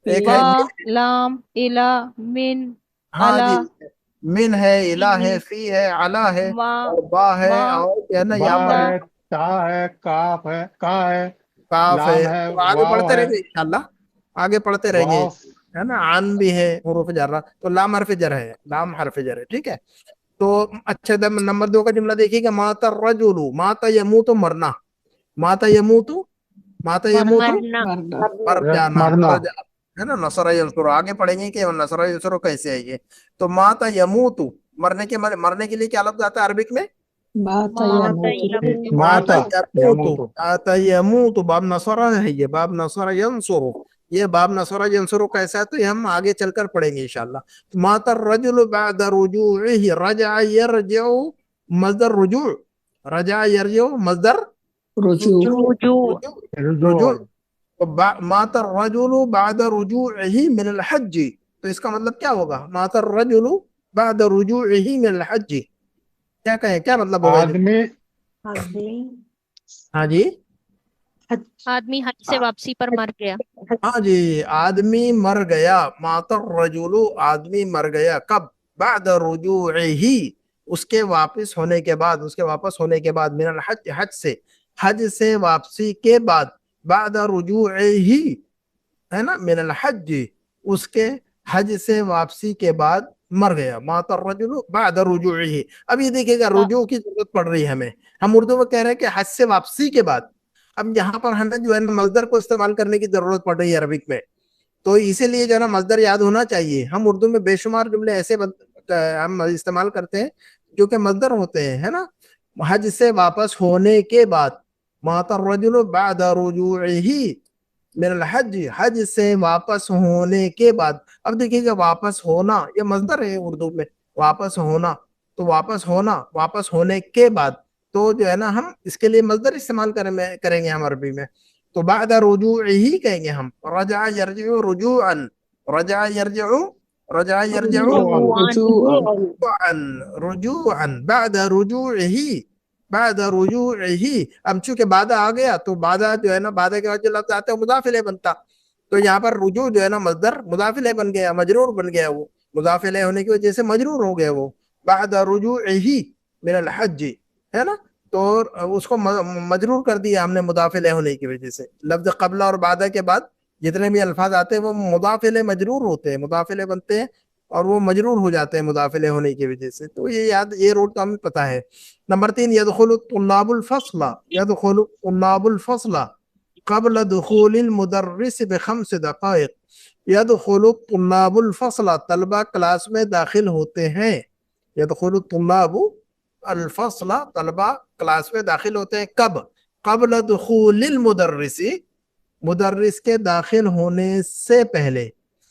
ایک ہے با لام الا من ہاں جی، الا من ہے، الہ ہے، فی ہے، علا ہے، ما اور با ہے، ما اور کیا ہے نا یہاں با پر ہے، تا ہے، کاف ہے، کا ہے، کاف ہے. لام ہے، تو آگے واو بڑھتے ہے. رہیں گے انشاءاللہ، आगे पढ़ते रहेंगे, वाव है ना। आन भी है हुरूफ जर्रा, तो लाम हरफ जर है, लाम हरफ जर है, ठीक है। तो अच्छा नंबर 2 का जुमला देखिएगा, माता रजुलु, माता यमूतु मरना, माता यमूतु, माता यमूतु मरना मरना मर जाना, मरना। मर जा, है ना। नसरा यंसुरु आगे पढ़ेंगे कि नसरा यंसुरु कैसे है ये। तो माता यमूतु मरने के लिए क्या लफ्ज आता है अरबिक में? माता माता यमूतु माता माता यमूतु, यमूतु। माता यमूतु, बाब नसरा है ये, बाब नसरा यंसुरु, ये बाब नसरा यंसुरु कैसा है तो ये हम आगे चलकर पढ़ेंगे इंशाल्लाह। तो माता रजुलु बाद रुजूइही, रजा यरजिउ मजदर रुजू, रजा यरजिउ मजदर रुजू रुजू रुजू। तो माता रजुलु बाद रुजूइही मिन अल हज, तो इसका मतलब क्या होगा? माता रजुलु बाद रुजूइही मिन अल हज, क्या कहें, क्या मतलब होगा? आदमी हाँ जी, आदमी हज से वापसी पर मर गया। हाँ जी, आदमी मर गया, मातर रजुलु, आदमी मर गया, कब? बाद रुजूइही, उसके वापस होने के बाद, उसके वापस होने के बाद, मिनल हज, हज से वापसी के बाद, बाद रुजूइही, है ना, मिनल हज, उसके हज से वापसी के बाद मर गया, मातर रजुलु बाद रुजूइही। अब ये देखिएगा, रुजू की जरूरत पड़ रही है हमें, हम उर्दू में कह रहे हैं कि हज से वापसी के बाद। अब यहाँ पर हमें जो है ना मजदर को इस्तेमाल करने की जरूरत पड़ रही है अरबिक में, तो इसीलिए जो है ना मजदर याद होना चाहिए। हम उर्दू में बेशुमार जुमले ऐसे हम इस्तेमाल करते हैं जो कि मजदर होते हैं, है ना। हज से वापस होने के बाद, माता रजुलु बाद रुजूइही मिनल हज, हज से वापस होने के बाद। अब देखिएगा, वापस होना ये मजदर है उर्दू में, वापस होना, तो वापस होना, वापस होने के बाद, तो जो है ना हम इसके लिए मजदर इस्तेमाल करेंगे हम अरबी में। तो बाद रुजूइही कहेंगे हम, रजा यरजिउ रुजूअन, रजा यरजिउ, रजा यरजिउ रुजूअन, रुजूअन बाद रुजूइही, बाद रुजूइही। अब चूंकि बादा आ गया तो बादा जो है ना, बादा के बाद जो लफ्ज आता है मुदाफ इलैह बनता, तो यहाँ पर रुजू जो है ना मजदर मुदाफ इलैह बन गया, मजरूर बन गया, वो मुदाफ इलैह होने की वजह से मजरूर हो गया वो, बाद रुजूइही मिनल हज, है ना। तो उसको मजरूर कर दिया हमने मुदाफ इलैह होने की वजह से। लफ्ज कबला और बादा के बाद जितने भी अल्फाज आते हैं वो मुदाफ इलैह मजरूर होते हैं, मुदाफ इलैह बनते हैं और वो मजरूर हो जाते हैं मुदाफ इलैह होने की वजह से। तो ये याद, ये रूट तो हमें पता है। नंबर 3, यदखुलु तुल्लाबुल फस्ला, यदखुलु तुल्लाबुल फस्ला क़ब्ल दुखूलिल मुदर्रिस बिखम्स दक़ाइक़, यदखुलु तुल्लाबुल फस्ला, तलबा क्लास में दाखिल होते हैं, यदखुलु तुल्लाबु अल फस्ला, तलबा क्लास में दाखिल होते हैं, कब? क़ब्ल दुखूलिल मुदर्रिसी, मुदर्रिस के दाखिल होने से पहले।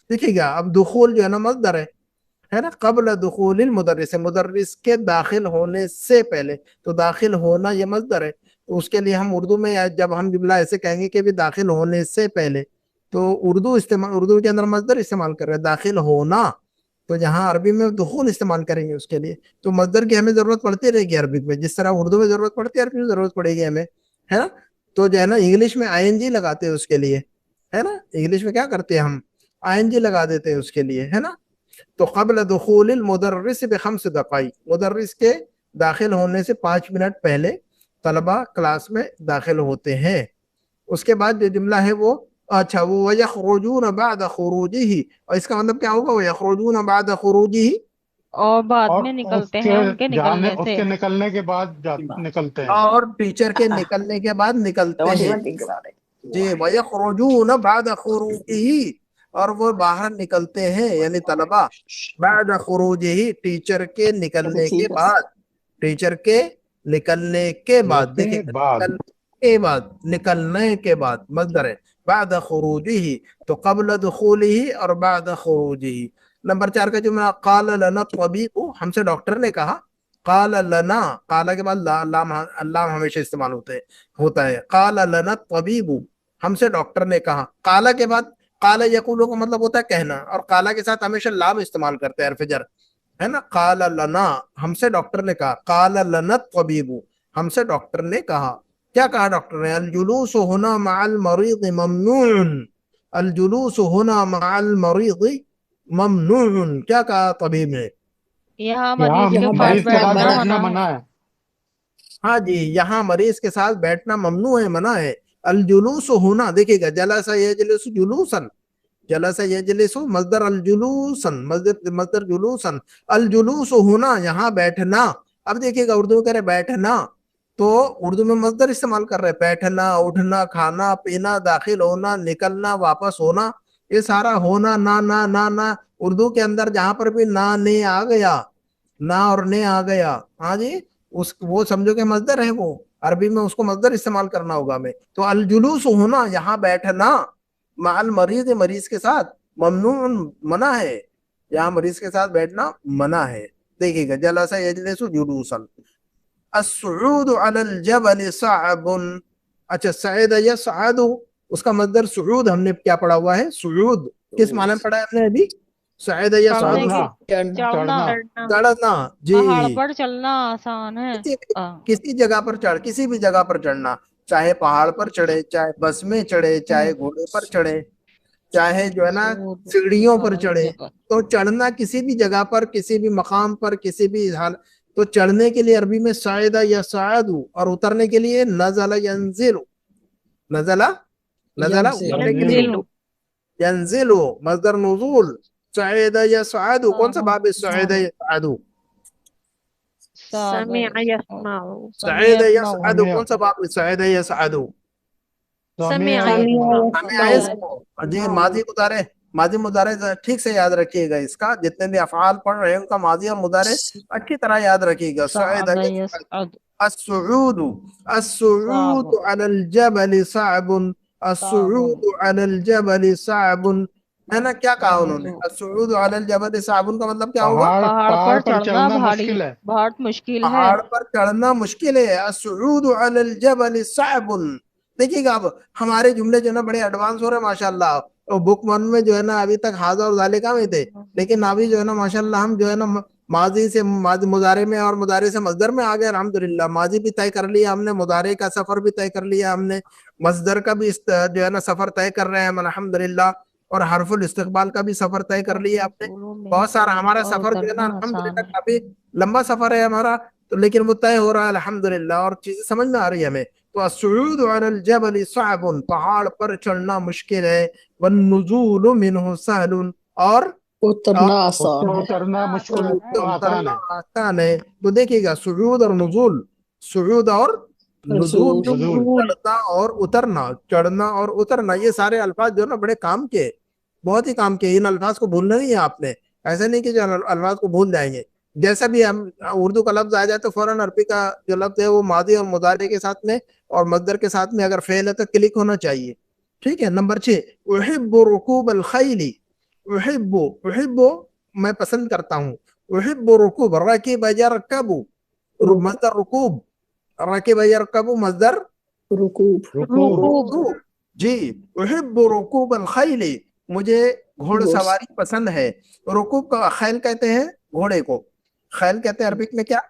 देखिएगा, अब दुखूल जो है ना मजदर है ना, क़ब्ल दुखूलिल मुदर्रिस, मुदर्रिस के दाखिल होने से पहले, तो दाखिल होना ये मजदर है। तो उसके लिए हम उर्दू में जब हम जुमला ऐसे कहेंगे कि भी दाखिल होने से पहले, तो उर्दू के अंदर मजदर इस्तेमाल कर रहे हैं, दाखिल होना, तो जहाँ अरबी में दुखूल इस्तेमाल करेंगे उसके लिए, तो मजदर की हमें जरूरत पड़ती रहेगी अरबिक में, जिस तरह उर्दू में जरूरत पड़ती है अरबी में जरूरत पड़ेगी हमें, है ना। तो जो है ना इंग्लिश में आईएनजी लगाते हैं उसके लिए, है ना, इंग्लिश में क्या करते हैं हम, आईएनजी लगा देते हैं उसके लिए, है ना। तो क़ब्ल दुखूलिल मुदर्रिस बिखम्स दक़ाइक़, मुदर्रिस के दाखिल होने से 5 मिनट पहले तलबा क्लास में दाखिल होते हैं। उसके बाद जो जुमला है वो, अच्छा, वो वयख़रुजून बाद ख़ुरूजिही, और इसका मतलब क्या होगा, वयख़रुजून बाद ख़ुरूजिही, और बाद और में निकलते हैं उनके उसके जाने, निकलने से। उसके निकलने के बाद निकलते हैं। और टीचर के निकलने के बाद निकलते हैं जी, वयख़रुजून बाद ख़ुरूजिही, और वो बाहर निकलते हैं, यानी तलबा बाद ख़ुरूजिही, टीचर के निकलने के बाद, टीचर के निकलने के बाद, देखिए बाद निकलने के बाद मजदर है, बाद ख़ुरूजिही, तो क़ब्ल दुखूलिही और बाद ख़ुरूजिही। नंबर 4 का जुमला, क़ाल लना तबीबु, हमसे डॉक्टर ने कहा, क़ाल लना, क़ाला के बाद लाम हमेशा इस्तेमाल होता है, क़ाल लना तबीबु, हमसे डॉक्टर ने कहा। क़ाला के बाद क़ाल यक़ूलु का मतलब होता है कहना, और क़ाला के साथ हमेशा लाम इस्तेमाल करते हैं, हर्फ़ जर, है ना। क़ाल लना, हमसे डॉक्टर ने कहा, क़ाल लना तबीबु, हमसे डॉक्टर ने कहा। क्या कहा डॉक्टर ने? अल जुलूस हुना मअल मरीद ममनून, अल जुलूस हुना मअल मरीद ममनून, क्या कहा तबीब ने? यहाँ यहाँ मरीज के साथ मरीज के साथ बैठना बैठना मना मना है। है। हाँ जी, यहाँ मरीज के साथ बैठना ममनू है, मना है। अल जुलूस होना, देखिएगा, जलसा यजलिसु जुलूसन, जलस यजलिसु मजदर अलजुलूसन, मजदर जुलूसन, अलजुलूस होना यहाँ बैठना। अब देखिएगा उर्दू में कह रहे बैठना, तो उर्दू में मजदर इस्तेमाल कर रहे हैं, बैठना, उठना, खाना पीना, दाखिल होना, निकलना, वापस होना, ये सारा होना। ना ना ना ना, उर्दू के अंदर जहां पर भी ना ने आ गया, ना और ने आ गया, हाँ जी, उस वो समझो कि मजदर है, वो अरबी में उसको मजदर इस्तेमाल करना होगा में। तो अल जुलूस होना यहाँ बैठना, माल मरीज, मरीज के साथ, ममनून मना है, यहाँ मरीज के साथ बैठना मना है। देखिएगा जलसा यजलिसु जुलूसन। अस्सुऊद अलल जबल सअबुन, अच्छा सअद यसअदु, उसका मजदर सुऊद हमने क्या पढ़ा हुआ है, सुऊद किस माने में पढ़ा है हमने अभी, सअद यसअदु चढ़ना, चढ़ना, चढ़ना, चढ़ना जी। पहाड़ पर चलना आसान है। किसी किसी जगह पर चढ़, किसी भी जगह पर चढ़ना, चाहे पहाड़ पर चढ़े, चाहे बस में चढ़े, चाहे घोड़े पर चढ़े, चाहे जो है ना सीढ़ियों पर चढ़े, तो चढ़ना किसी भी जगह पर, किसी भी मकाम पर, किसी भी हाल। तो चढ़ने के लिए अरबी में साइदा या सादू, और उतरने के लिए नजला यंजिलु, नजला, नजला उतरने के लिए यंजिलु, यंजिलु, मजदर नुज़ूल, साइदा या सादू, कौन सा बाब है साइदा या सादू, समिअ यस्माउ, साइदा या सादू, कौन सा बाब है साइदा या सादू, समिअ जी माजी मुदारे, माजी मुदारे ठीक से याद रखिएगा इसका, जितने भी अफआल पढ़ रहे हैं उनका माजी और मुदारे अच्छी तरह याद रखिएगा। सअद यसअद, अस्सुऊद, अस्सुऊद अलल जबल सअबुन, अस्सुऊद अलल जबल सअबुन, है ना, क्या कहा उन्होंने, अस्सुऊद अलल जबल सअबुन का मतलब क्या होगा, पहाड़ पर चढ़ना भारी, मुश्किल है, बहुत मुश्किल है। पहाड़ पर चढ़ना मुश्किल है। अस्सुऊद अलल जबल सअबुन। देखिएगा अब हमारे जुमले जो है ना बड़े एडवांस हो रहे हैं माशाल्लाह, और बुक वन में जो है ना अभी तक हाजा और जालिका में थे, लेकिन अभी जो है ना माशाल्लाह हम जो है ना माजी से मुदारे में और मुदारे से मजदर में आ गए अल्हम्दुलिल्लाह। माजी भी तय कर लिया हमने, मुदारे का सफर भी तय कर लिया हमने, मजदर का भी जो है ना सफर तय कर रहे हैं हम अल्हम्दुलिल्लाह, और हरफुल इस्तिकबाल का भी सफर तय कर लिया आपने। बहुत सारा हमारा सफर जो है ना अल्हम्दुलिल्लाह काफी लंबा सफर है हमारा, तो लेकिन वो तय हो रहा है अल्हम्दुलिल्लाह, और चीजें समझ में आ रही है हमें। तो अस्सुऊद अलल जबल सअबुन, पहाड़ पर चढ़ना मुश्किल है, वन्नुज़ूलु मिन्हु सहलुन, और उतरना आसान है। उतरना मुश्किल, आसान उतरना है। आसान है। तो देखिएगा सुऊद और नुज़ूल, सुऊद और नुज़ूल, नुज़ूल। चढ़ना और उतरना, चढ़ना और उतरना, ये सारे अल्फाज जो है ना बड़े काम के, बहुत ही काम के। इन अल्फाज को भूलना नहीं है आपने, ऐसा नहीं कि जो अल्फाज को भूल जाएंगे। जैसा भी हम उर्दू का लफ्ज आ जाए तो फौरन अरबी का जो लफ्ज है वो मादी और मुदारे के साथ में और मजदर के साथ में अगर फेल है तो क्लिक होना चाहिए। ठीक है। नंबर 6, उहिब्बु रुकूब अल खैली, उहिब्बु, उहिब्बु मैं पसंद करता हूँ, उहिब्बु रुकूब, रकीब यरकबु, मजदर रुकूब, रकीब यरकबु मजदर रुकूब। रुकूब जी। उहिब्बु रुकूब अल खैली, मुझे घोड़सवारी पसंद है। रुकूब का खैल कहते हैं घोड़े को, खैल कहते हैं अरबिक में क्या,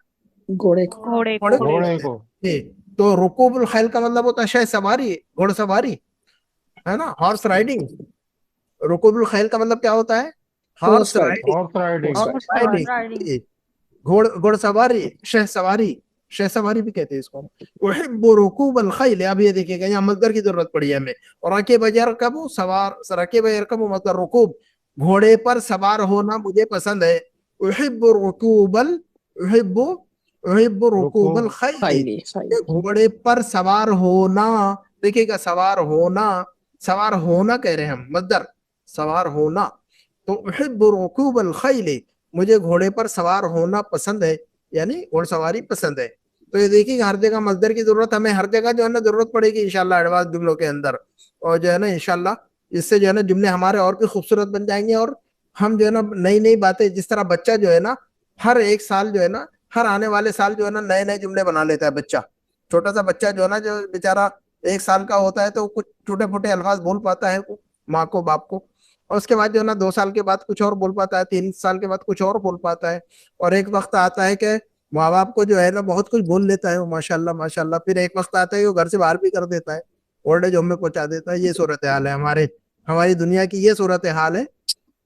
घोड़े को। घोड़े को, घोड़े को, जी। तो रुकूबुल खैल का मतलब होता है शायद सवारी, घोड़सवारी, है ना, हॉर्स राइडिंग। रुकूबुल खैल का मतलब क्या होता है, horse riding, horse riding, horse riding, riding, घोड़सवारी, शहसवारी, शहसवारी भी कहते हैं इसको। उहिब्बु रुकूबल खैल, अब ये देखिएगा यहाँ मजदर की जरूरत पड़ी है हमें। और रकीब यरकबु, सवार, रकीब यरकबु मजदर रुकूब, घोड़े पर सवार होना मुझे पसंद है। उहिब्बु रुकूबल, उहिब्बु, उहिब्बु रुकूबल खैल, खैली। घोड़े पर सवार होना। देखिएगा सवार होना, सवार होना कह रहे हैं हम, मजदर सवार होना। तो उहिब्बु रुकूबल खैल, मुझे घोड़े पर सवार होना पसंद है, यानी घोड़सवारी पसंद है। तो ये देखिए हर जगह मजदर की जरूरत हमें हर जगह जो है ना जरूरत पड़ेगी इंशाल्लाह एडवांस जुमलों के अंदर, और जो है ना इंशाल्लाह इससे जो है ना जुमले हमारे और भी खूबसूरत बन जाएंगे। और हम जो है ना नई नई बातें, जिस तरह बच्चा जो है ना हर एक साल जो है ना, हर आने वाले साल जो है ना नए नए जुमले बना लेता है बच्चा, छोटा सा बच्चा जो है ना, जो बेचारा 1 साल का होता है तो कुछ छोटे फोटे अल्फाज बोल पाता है माँ को बाप को, और उसके बाद जो है ना 2 साल के बाद कुछ और बोल पाता है, 3 साल के बाद कुछ और बोल पाता है, और एक वक्त आता है कि माँ बाप को जो है ना बहुत कुछ बोल लेता है वो माशाल्लाह माशाल्लाह। फिर एक वक्त आता है वो घर से बाहर भी कर देता है, ओल्ड एज होम में पहुंचा देता है। ये सूरत हाल है हमारी दुनिया की, ये सूरत हाल है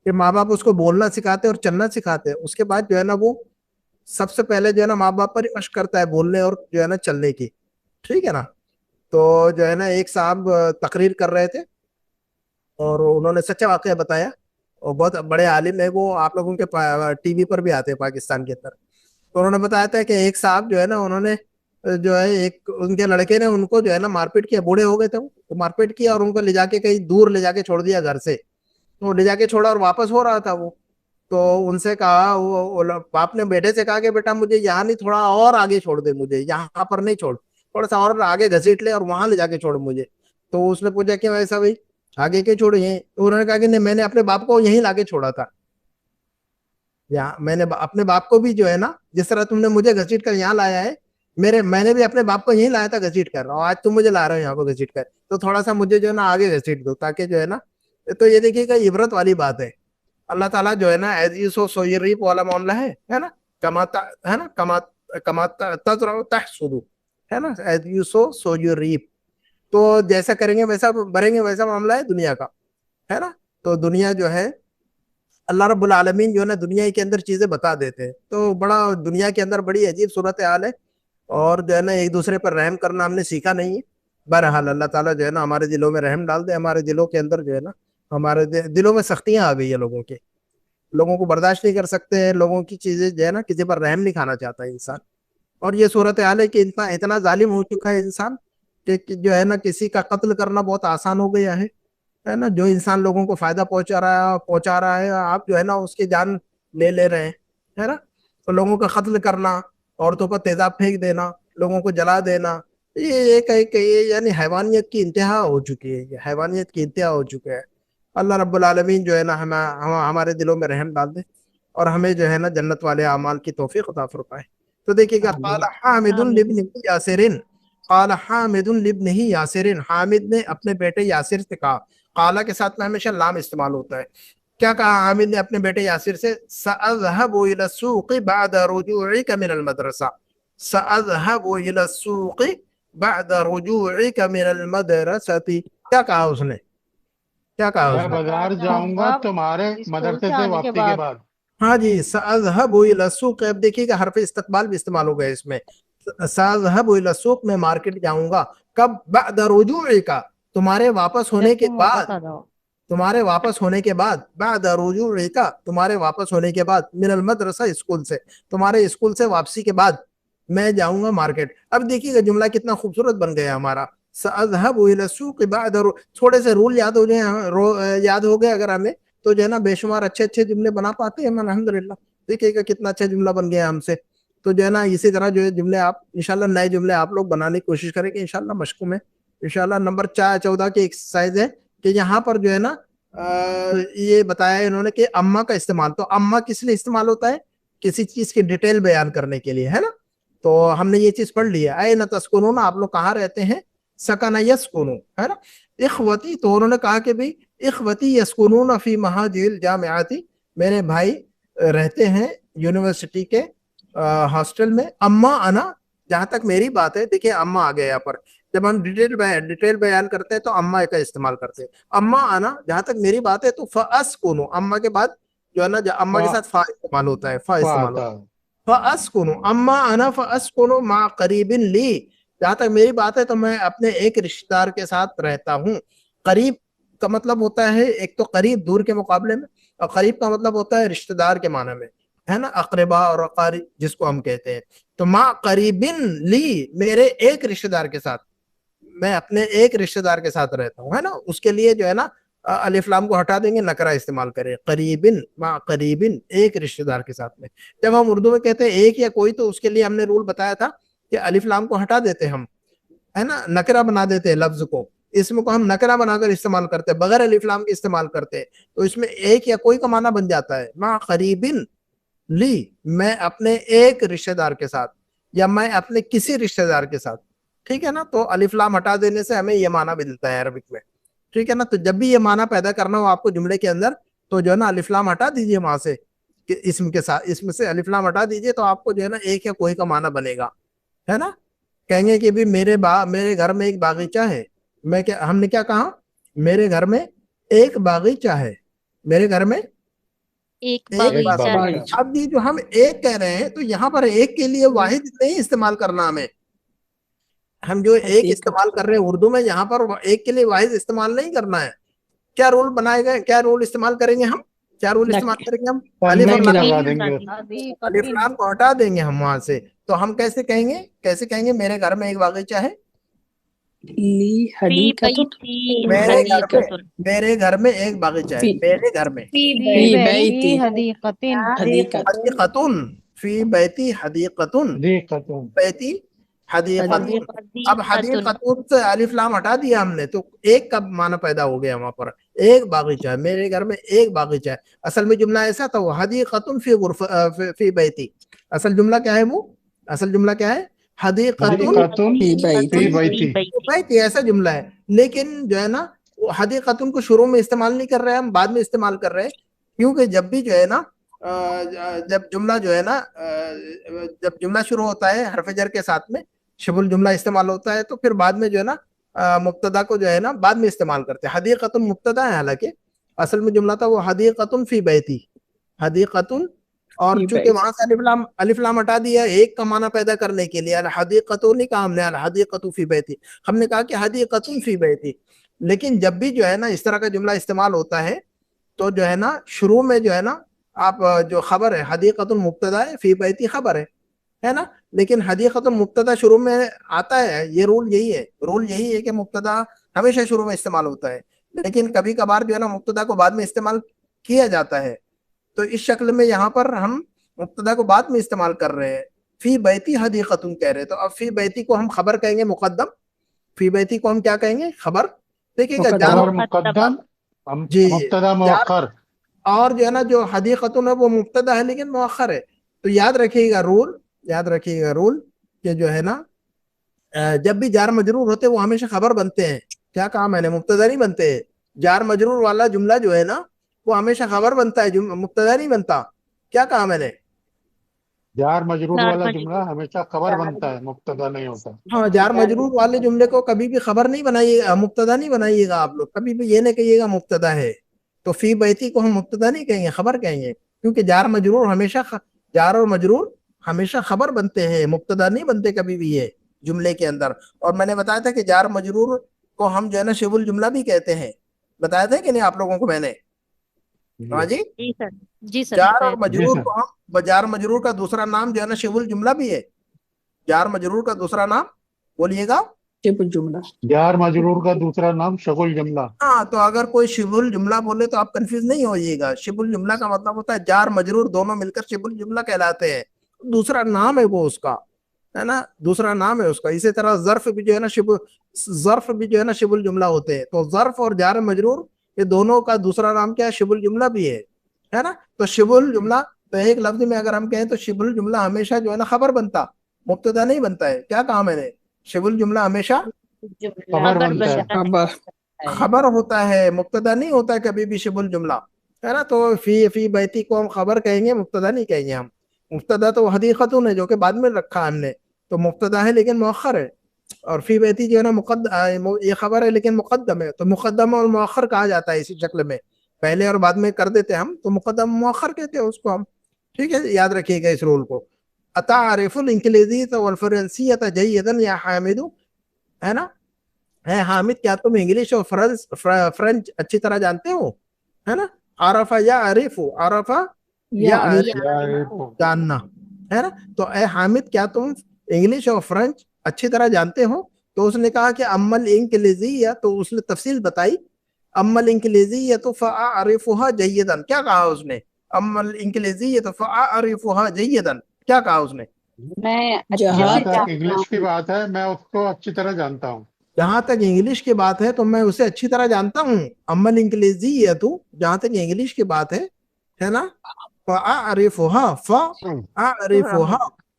कि माँ बाप उसको बोलना सिखाते और चलना सिखाते, उसके बाद जो है ना वो सबसे पहले जो है ना माँ बाप पर ही मशक करता है बोलने और जो है ना चलने की। ठीक है ना। तो जो है ना एक साहब तकरीर कर रहे थे اور انہوں نے سچا واقعہ بتایا اور بہت بڑے عالم ہے وہ, آپ لوگوں کے ٹی وی پر بھی آتے ہیں پاکستان کے اندر. تو انہوں نے بتایا تھا کہ ایک صاحب جو ہے نا, انہوں نے جو ہے ایک ان کے لڑکے نے ان کو جو ہے نا مار پیٹ کیا, بوڑھے ہو گئے تھے وہ, مار پیٹ کیا اور ان کو لے جا کے کہیں دور لے جا کے چھوڑ دیا گھر سے. تو لے جا کے چھوڑا اور واپس ہو رہا تھا وہ, تو ان سے کہا, وہ باپ نے بیٹے سے کہا کہ بیٹا مجھے یہاں نہیں, تھوڑا اور آگے چھوڑ دے مجھے, یہاں پر نہیں چھوڑ, تھوڑا سا اور آگے گھسیٹ لے اور وہاں لے جا کے چھوڑ مجھے. تو اس نے پوچھا کہ ایسا بھائی آگے کے چھوڑے ہیں؟ تو انہوں نے کہا کہ نہیں, میں نے اپنے باپ کو یہیں لا کے چھوڑا تھا, یہاں میں نے اپنے باپ کو بھی جو ہے نا جس طرح تم نے مجھے گھسیٹ کر یہاں لایا ہے, میں نے بھی اپنے باپ کو یہیں لایا تھا گھسیٹ کر, اور آج تم مجھے لا رہے ہو یہاں کو گھسیٹ کر, تو تھوڑا سا مجھے جو ہے نا آگے گھسیٹ دو تاکہ جو ہے نا. تو یہ دیکھیے کہ عبرت والی بات ہے. اللہ تعالیٰ جو ہے نا as you sow so reap والا معاملہ ہے نا, ہے نا, کما تزرع تحصد, ہے نا, as you sow so you reap. تو جیسا کریں گے ویسا بھریں گے, ویسا معاملہ ہے دنیا کا, ہے نا. تو دنیا جو ہے اللہ رب العالمین جو ہے نا دنیا کے اندر چیزیں بتا دیتے ہیں, تو بڑا دنیا کے اندر بڑی عجیب صورتحال ہے, اور جو ہے نا ایک دوسرے پر رحم کرنا ہم نے سیکھا نہیں ہے. بہرحال اللہ تعالیٰ جو ہے نا ہمارے دلوں میں رحم ڈال دے, ہمارے دلوں کے اندر جو ہے نا, ہمارے دلوں میں سختیاں آ گئی ہیں لوگوں کے, لوگوں کو برداشت نہیں کر سکتے ہیں, لوگوں کی چیزیں جو ہے نا, کسی پر رحم نہیں کھانا چاہتا ہے انسان. اور یہ صورتحال ہے کہ اتنا ظالم ہو چکا ہے انسان کہ جو ہے نا کسی کا قتل کرنا بہت آسان ہو گیا ہے نا. جو انسان لوگوں کو فائدہ پہنچا رہا ہے, آپ جو ہے نا اس کی جان لے رہے ہیں, ہے نا. تو لوگوں کا قتل کرنا, عورتوں پر تیزاب پھینک دینا, لوگوں کو جلا دینا, یہ یعنی حیوانیت کی انتہا ہو چکی ہے, یہ حیوانیت کی انتہا ہو چکا ہے. اللہ رب العالمین جو ہے نا ہمارے دلوں میں رحم ڈال دے اور ہمیں جو ہے نا جنت والے اعمال کی توفیق عطا فرمائے. تو دیکھیے گا, قال حامد لابنہ یاسر, قال حامد لابنہ یاسر, حامد نے اپنے بیٹے یاسر سے کہا. قال کے ساتھ میں ہمیشہ لام استعمال ہوتا ہے. کیا کہا حامد نے اپنے بیٹے یاسر سے؟ سأذهب الى السوق بعد رجوعك من المدرسہ, سأذهب الى السوق بعد رجوعك من المدرسہ. کیا کہا اس نے, کیا کہا میں اس نے؟ بازار جاؤں گا تمہارے مدرسے سے واپسی کے بعد. ہاں جی, سأذهب الى السوق, اب دیکھیے گا حرف استقبال بھی استعمال ہو گئے اس میں. سأذهب الى السوق, میں مارکیٹ جاؤں گا. کب؟ بعد رجوعك, تمہارے واپس ہونے کے بعد, تمہارے واپس ہونے کے بعد, بعد رجوعك, تمہارے واپس ہونے کے بعد, من المدرسہ, اسکول سے, تمہارے اسکول سے واپسی کے بعد میں جاؤں گا مارکیٹ. اب دیکھیے گا جملہ کتنا خوبصورت بن گیا ہمارا. سأذهب الى السوق بعد, تھوڑے سے رول یاد ہو گئے اگر ہمیں, تو جو ہے نا بے شمار اچھے اچھے جملے بنا پاتے ہیں الحمدللہ. دیکھیے گا کتنا اچھا جملہ بن گیا ہم سے. تو جو ہے نا اسی طرح جو ہے جملے آپ انشاءاللہ نئے جملے آپ لوگ بنانے کی کوشش کریں گے انشاءاللہ مشقوں میں. انشاءاللہ نمبر 14 کی ایکسرسائز ہے کہ یہاں پر جو ہے نا یہ بتایا ہے انہوں نے کہ اما کا استعمال. تو اما کس لیے استعمال ہوتا ہے؟ کسی چیز کی ڈیٹیل بیان کرنے کے لیے, ہے نا. تو ہم نے یہ چیز پڑھ لی ہے, اے تسکنون, آپ لوگ کہاں رہتے ہیں, سکن یسکنون, ہے نا. اخوتی, تو انہوں نے کہا کہ بھی اخوتی یسکنون فی مہاجر الجامعات, میرے بھائی رہتے ہیں یونیورسٹی کے ہاسٹل میں. اما انا, جہاں تک میری بات ہے, دیکھیں اما آ گیا یہاں پر, جب ہم ڈیٹیل بیان کرتے ہیں تو اما کا استعمال کرتے ہیں. اما انا, جہاں تک میری بات ہے, تو فاسکنو, اما کے بعد جو ہے نا اما کے ساتھ فا استعمال ہوتا ہے, فا استعمال ہوتا ہے. فاسکنو, اما انا فاسکنو مع قریب لی, جہاں تک میری بات ہے تو میں اپنے ایک رشتہ دار کے ساتھ رہتا ہوں. قریب کا مطلب ہوتا ہے ایک تو قریب دور کے مقابلے میں, اور قریب کا مطلب ہوتا ہے رشتہ دار کے معنی میں, ہے نا, اقربا اور اقارب جس کو ہم کہتے ہیں. تو مع قریب لی, میرے ایک رشتہ دار کے ساتھ, میں اپنے ایک رشتہ دار کے ساتھ رہتا ہوں, ہے نا. اس کے لیے جو ہے نا الف لام کو ہٹا دیں گے, نکرہ استعمال کریں, قریبن, مع قریبن, ایک رشتہ دار کے ساتھ میں. جب ہم اردو میں کہتے ہیں ایک یا کوئی, تو اس کے لیے ہم نے رول بتایا تھا کہ الف لام کو ہٹا دیتے ہم, ہے نا, نکرہ بنا دیتے ہیں لفظ کو, اسم کو ہم نکرہ بنا کر استعمال کرتے ہیں, بغیر الف لام کے استعمال کرتے ہیں, تو اس میں ایک یا کوئی کا معنی بن جاتا ہے. مع قریبن لی, میں اپنے ایک رشتہ دار کے ساتھ, یا میں اپنے کسی رشتہ دار کے ساتھ, ٹھیک ہے نا. تو الف لام ہٹا دینے سے ہمیں یہ معنی ملتا ہے عربک میں, ٹھیک ہے نا. تو جب بھی یہ معنی پیدا کرنا ہو آپ کو جملے کے اندر, تو جو ہے نا الف لام ہٹا دیجئے وہاں سے, کہ اسم کے ساتھ, اسم سے الف لام ہٹا دیجئے, تو آپ کو جو ہے نا ایک یا کوئی کا معنی بنے گا, ہے نا. کہیں گے کہ بھی میرے گھر میں ایک باغیچہ ہے, ہم نے کیا کہا, میرے گھر میں ایک باغیچہ ہے, میرے گھر میں ایک باغیچہ باغیچہ ہے. اب یہ جو ہم ایک کہہ رہے ہیں, تو یہاں پر ایک کے لیے واحد نہیں استعمال کرنا ہمیں, ہم جو ایک استعمال کر رہے ہیں اردو میں, یہاں پر ایک کے لیے واحد استعمال نہیں کرنا ہے. کیا رول بنائے گئے, کیا رول استعمال کریں گے ہم, کیا رول استعمال کریں گے ہم, الف تنوین اور لام, لگا دیں گے. الف لام کو ہٹا دیں گے ہم وہاں سے. تو ہم کیسے کہیں گے, کیسے کہیں گے میرے گھر میں ایک باغیچہ ہے, لی حدیقۃ میرے گھر میں ایک باغیچہ ہے, میرے گھر میں فی بیتی بیتی حدیقتن حدیقۃ, فی بیتی حدیقۃ, بیتی حدیقۃ. اب حدیقۃ سے الف لام ہٹا دیا ہم نے, تو ایک کا معنی پیدا ہو گیا وہاں پر, ایک باغیچہ ہے, میرے گھر میں ایک باغیچہ ہے. اصل میں جملہ ایسا تھا, وہ حدیقۃ فی بیتی. اصل جملہ کیا ہے, وہ اصل جملہ کیا ہے, حدیقۃ فی بیتی. بیتی, ایسا جملہ ہے. لیکن جو ہے نا وہ حدیقۃ کو شروع میں استعمال نہیں کر رہے ہم, بعد میں استعمال کر رہے ہیں, کیونکہ جب بھی جو ہے نا جب جملہ جو ہے نا جب جملہ شروع ہوتا ہے حرف جر کے ساتھ میں, شبہ الجملہ استعمال ہوتا ہے, تو پھر بعد میں جو ہے نا مبتدا کو جو ہے نا بعد میں استعمال کرتے ہیں. حدیقۃ مبتدا ہے, حالانکہ اصل میں جملہ تھا وہ حدیقۃ فی بیتی, حدیقۃ. اور فی چونکہ بیتی. وہاں سے الف لام ہٹا دیا ایک کا معنی پیدا کرنے کے لیے, الحدیقۃ نہیں کہا ہم نے, الحدیقۃ فی بیتی, ہم نے کہا کہ حدیقۃ فی بیتی. لیکن جب بھی جو ہے نا اس طرح کا جملہ استعمال ہوتا ہے تو جو ہے نا شروع میں جو ہے نا آپ جو خبر ہے حدیقۃ مبتدا ہے, فی بیتی خبر ہے نا. لیکن حدیقۃ مبتدا شروع میں آتا ہے, یہ رول یہی ہے, رول یہی ہے کہ مبتدا ہمیشہ شروع میں استعمال ہوتا ہے, لیکن کبھی کبھار جو ہے نا مبتدا کو بعد میں استعمال کیا جاتا ہے. تو اس شکل میں یہاں پر ہم مبتدا کو بعد میں استعمال کر رہے ہیں, فی بیتی حدیقۃ کہہ رہے. تو اب فی بیتی کو ہم خبر کہیں گے مقدم, فی بیتی کو ہم کیا کہیں گے, خبر. دیکھیے گا جار خبر مقدم, جی مبتدا مؤخر. اور جو ہے نا جو حدیقۃ ہے وہ مبتدا ہے لیکن مؤخر ہے. تو یاد رکھیے گا رول, یاد رکھیے گا رول کہ جو ہے نا جب بھی جار مجرور ہوتے وہ ہمیشہ خبر بنتے ہیں. کیا کہا میں نے, مبتدا نہیں بنتے. جار مجرور والا جملہ جو ہے نا وہ ہمیشہ خبر بنتا ہے, مبتدا نہیں بنتا. کیا کہا میں نے, جار مجرور والا جملہ ہمیشہ خبر بنتا ہے, مبتدا نہیں ہوتا. ہاں جار مجرور والے جملے کو کبھی بھی خبر نہیں بنائیے گا, مبتدا نہیں بنائیے گا آپ لوگ, کبھی بھی یہ نہیں کہیے گا مبتدا ہے. تو فی بیتی کو ہم مبتدا نہیں کہیں گے, خبر کہیں گے, کیونکہ جار مجرور ہمیشہ جار اور مجرور ہمیشہ خبر بنتے ہیں, مبتدا نہیں بنتے کبھی بھی یہ جملے کے اندر. اور میں نے بتایا تھا کہ جار مجرور کو ہم جو ہے نا شبہ الجملہ بھی کہتے ہیں, بتایا تھا کہ نہیں آپ لوگوں کو میں نے. ہاں جی, جی سر جار اور مجرور کو ہم, جار مجرور کا دوسرا نام جو ہے نا شبہ الجملہ بھی ہے. جار مجرور کا دوسرا نام بولیے گا, شبہ الجملہ. جار مجرور کا دوسرا نام شبہ الجملہ. ہاں. تو اگر کوئی شبہ الجملہ بولے تو آپ کنفیوز نہیں ہوئیے گا. شبہ الجملہ کا مطلب ہوتا ہے جار مجرور دونوں مل کر شبہ الجملہ کہلاتے ہیں, دوسرا نام ہے وہ اس کا, ہے نا, دوسرا نام ہے اس کا. اسی طرح ظرف بھی جو ہے نا ظرف بھی جو ہے نا شبہ الجملہ ہوتے ہیں. تو ظرف اور جار مجرور یہ دونوں کا دوسرا نام کیا ہے, شبہ الجملہ بھی ہے نا. تو شبہ الجملہ, تو ایک لفظ میں اگر ہم کہیں تو شبہ الجملہ ہمیشہ جو ہے نا خبر بنتا, مبتدا نہیں بنتا ہے. کیا کہا میں نے, شبہ الجملہ ہمیشہ خبر بنتا ہے. خبر. خبر ہوتا ہے, مبتدا نہیں ہوتا ہے کبھی بھی شبہ الجملہ, ہے نا. تو فی بیتی کو ہم خبر کہیں گے, مبتدا نہیں کہیں گے ہم. مبتدا تو حدیقۃ ہے جو کہ بعد میں رکھا ہم نے, تو مبتدا ہے لیکن مؤخر ہے. اور فی بیتی جو ہے نا یہ خبر ہے لیکن مقدم ہے. تو مقدم اور مؤخر کہا جاتا ہے اسی شکل میں, پہلے اور بعد میں کر دیتے ہم, تو مقدم مؤخر کہتے ہیں اس کو ہم. ٹھیک ہے, یاد رکھیے گا اس رول کو. اتعرف الانگلیزیۃ والفرنسیۃ جیدا یا حامد, ہے نا, ہے حامد, کیا تم انگلش اور فرنچ اچھی طرح جانتے ہو, ہے نا. عرفہ یا عریف, عرفہ یا عریف, جاننا, ہے نا. تو اے حامد کیا تم انگلش اور فرنچ اچھی طرح جانتے ہو. تو اس نے کہا کہ اما الانگلیزیہ, تو اس نے تفصیل بتائی, اما الانگلیزیہ فاعرفها جیدا. کیا کہا اس نے, اما الانگلیزیہ فاعرفها جیدا, کیا کہا اس نے, جہاں جہاں تک انگلش کی بات ہے میں اس کو اچھی طرح جانتا ہوں. جہاں تک انگلش کی بات ہے تو میں اسے اچھی طرح جانتا ہوں. اما الانگلیزیہ, تو جہاں تک انگلش کی بات ہے نا, فاعرفها,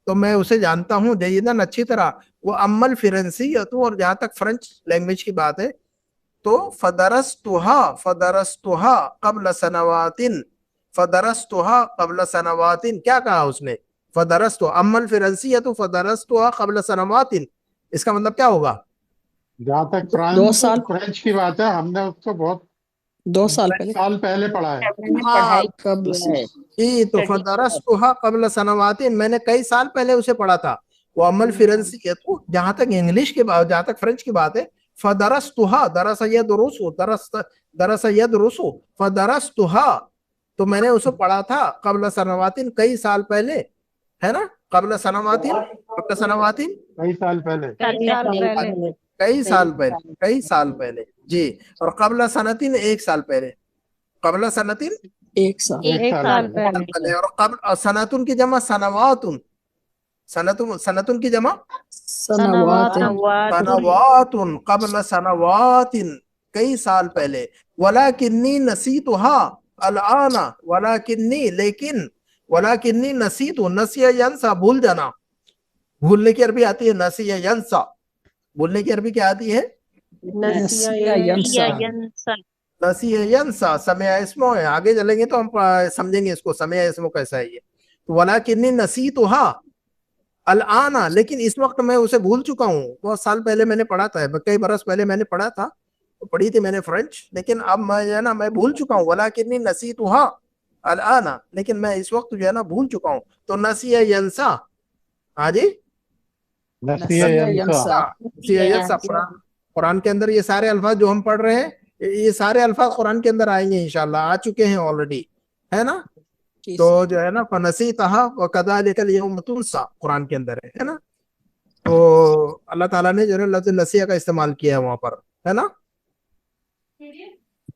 تو میں اسے جانتا ہوں جیداً اچھی طرح. وہ اما الفرنسیہ, اور جہاں تک فرنچ لینگویج کی بات ہے تو فدرستها قبل سنوات, فدرستها قبل سنوات. کیا کہا اس نے, فدرست, اما الفرنسیہ فدرستها قبل سنوات. اس کا مطلب کیا ہوگا, جہاں تک 2 سال فرینچ کی بات ہے ہم نے اس کو بہت 2 سال پہلے سال پہلے پڑھا ہے. قبل سے. جی, تو فدرستها قبل سنوات, میں نے کئی سال پہلے اسے پڑھا تھا. وہ اما الفرنسیہ, جہاں تک انگلش کی بات, جہاں تک فرنچ کی بات ہے फदरस्तुहा दरस यदरुसु दरस यदरुसु फदरस्तुहा, तो मैंने उसे पढ़ा था कबल सनवातिन कई साल पहले, है ना, कबल सनवातिन कई साल पहले। कई साल पहले, कई साल पहले जी। और कबल सनतिन एक साल पहले, कबल सनतिन एक साल एक साल पहले। पहले। और कबल सनतुन की जमा सनवातुन, सनतुन की जमा सनवात सनवातुन, कबल सनवातिन कई साल पहले। वलाकिन्नी नसीतुहा अलआना, वलाकिन्नी लेकिन, वलाकिन्नी नसीतु, नसिया यंसा भूल जाना, भूलने की अरबी आती है नसिया यंसा, भूलने की अरबी क्या आती है नसिया यंसा नसिया यंसा, समय इसमो है, आगे चलेंगे तो हम समझेंगे इसको समय इसमो कैसा है ये। तो वलाकिन्नी नसीतुहा अलआना, लेकिन इस वक्त मैं उसे भूल चुका हूँ, बहुत साल पहले मैंने पढ़ा था, कई बरस पहले मैंने पढ़ा था, पढ़ी थी मैंने फ्रेंच, लेकिन अब मैं जो है ना मैं भूल चुका हूँ। वलाकिन्नी नसीतुहा अलआना, लेकिन मैं इस वक्त जो है ना भूल चुका हूँ। तो नसिया यंसा, हाँ जी, नसिया यंसा। नसिया यंसा, कुरान के अंदर ये सारे अल्फाज जो हम पढ़ रहे हैं, ये सारे अल्फाज कुरान के अंदर आएंगे इंशाल्लाह, आ चुके हैं ऑलरेडी, है ना। तो जो है ना फनसीतहा व कज़ालिकल यौम तुनसा कुरान के अंदर है ना। तो अल्लाह ताला ने जो है लफ्ज़ नसिया का इस्तेमाल किया है वहां पर, है ना।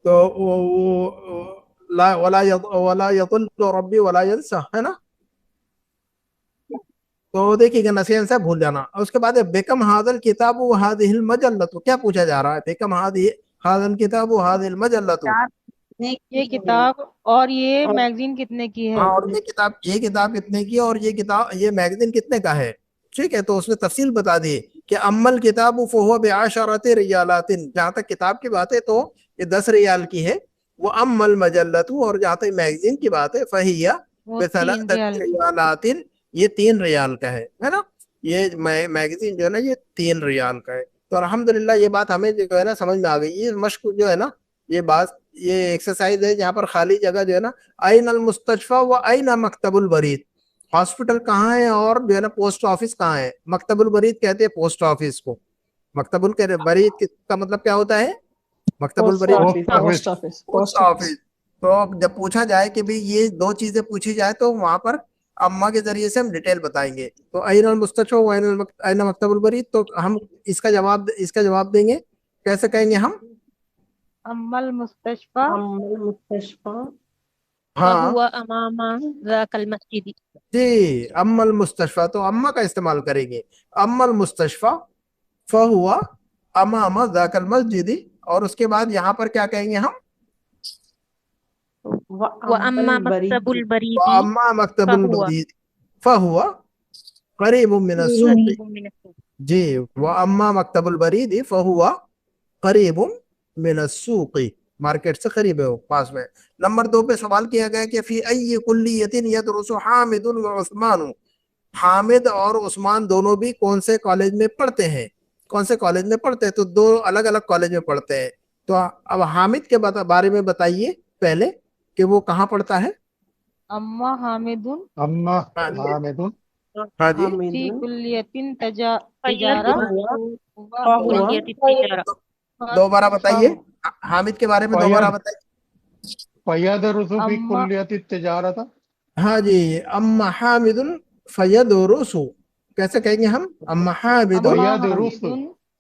तो वला यज़िल्लु रब्बी वला यंसा, है ना। तो देखिएगा नसिया से भूल जाना। और उसके बाद बेकम हादल किताब हादिहिल मजल्लतु, क्या पूछा जा रहा है, बेकम हादल किताब हादिहिल मजल्लतु, ये किताब और ये मैगजीन कितने की है। हाँ, और ये किताब कितने की, और ये मैगजीन कितने का है, ठीक है। तो उसने तफसील बता दी कि अम्मल किताब फहुवा बिअशरति रियालातिन, जहाँ तक किताब की बात है तो ये 10 रियाल की है। वो अम्मल मजल्लतु, और जहाँ तक मैगजीन की बात है फहिया वो 3 बिसलासति रियाल। रियालातिन, ये 3 रियाल का है ना। ये मैगजीन जो है ना ये 3 रियाल का है। तो अल्हम्दुलिल्लाह ये बात हमें जो है ना समझ में आ गई। ये मश्क जो है ना, ये बात, ये एक्सरसाइज है जहाँ पर खाली जगह जो है ना, आइन अल मुस्तशफा व आइन मकतबुल बरीद, हॉस्पिटल कहाँ है और जो है ना पोस्ट ऑफिस कहाँ है। मकतबुल बरीद कहते हैं पोस्ट ऑफिस को, मकतबुल के बरीद का मतलब क्या होता है, मकतबुल बरीद पोस्ट ऑफिस पोस्ट ऑफिस। तो जब पूछा जाए कि भाई ये 2 चीजें पूछी जाए तो वहां पर अम्मा के जरिए से हम डिटेल बताएंगे। तो आइन अल मुस्तशफा व आइन मकतबुल बरीद, तो हम इसका जवाब देंगे, कैसे कहेंगे हम, अम्मल मुस्तशफा हाँ वहुवा अमामा ज़ाकल मस्जिद। जी, अम्मल मुस्तशफा, तो अम्मा का इस्तेमाल करेंगे, अम्मल मुस्तशफा फहुआ अमामा ज़ाकल मस्जिदी। और उसके बाद यहाँ पर क्या कहेंगे हम, व अम्मा मक्तबुल बरीदी अम्मा मकतबुल बरीद फहुआ करीबुम मिनस सूक़, जी, व अम्मा मकतबुल बरीदी फहुआ करीबुम मिनस सूक़, मार्केट से करीब है, वो पास में। नंबर 2 पे सवाल किया गया कि फी अय्यि कुल्लियतिन यदरुसु हामिदुन व उस्मान, हामिद और उस्मान दोनों भी कौन से कॉलेज में पढ़ते हैं, कौन से कॉलेज में पढ़ते हैं। तो 2 अलग अलग कॉलेज में पढ़ते हैं। तो अब हामिद के बारे में बताइए पहले कि वो कहाँ पढ़ता है। अम्मा हामिदुन अम्मा हामिदुन हाँ जी, फी कुल्लियतिन तिजारा दोबारा बताइए, हामिद के बारे में दोबारा बताइए। फयदरुसु फी अम्मा कुल्लियति तिजारत। हाँ जी, अम्मा हामिदुन फयदरुसु, कैसे कहेंगे हम, अम्मा हामिदुन फयदरुसु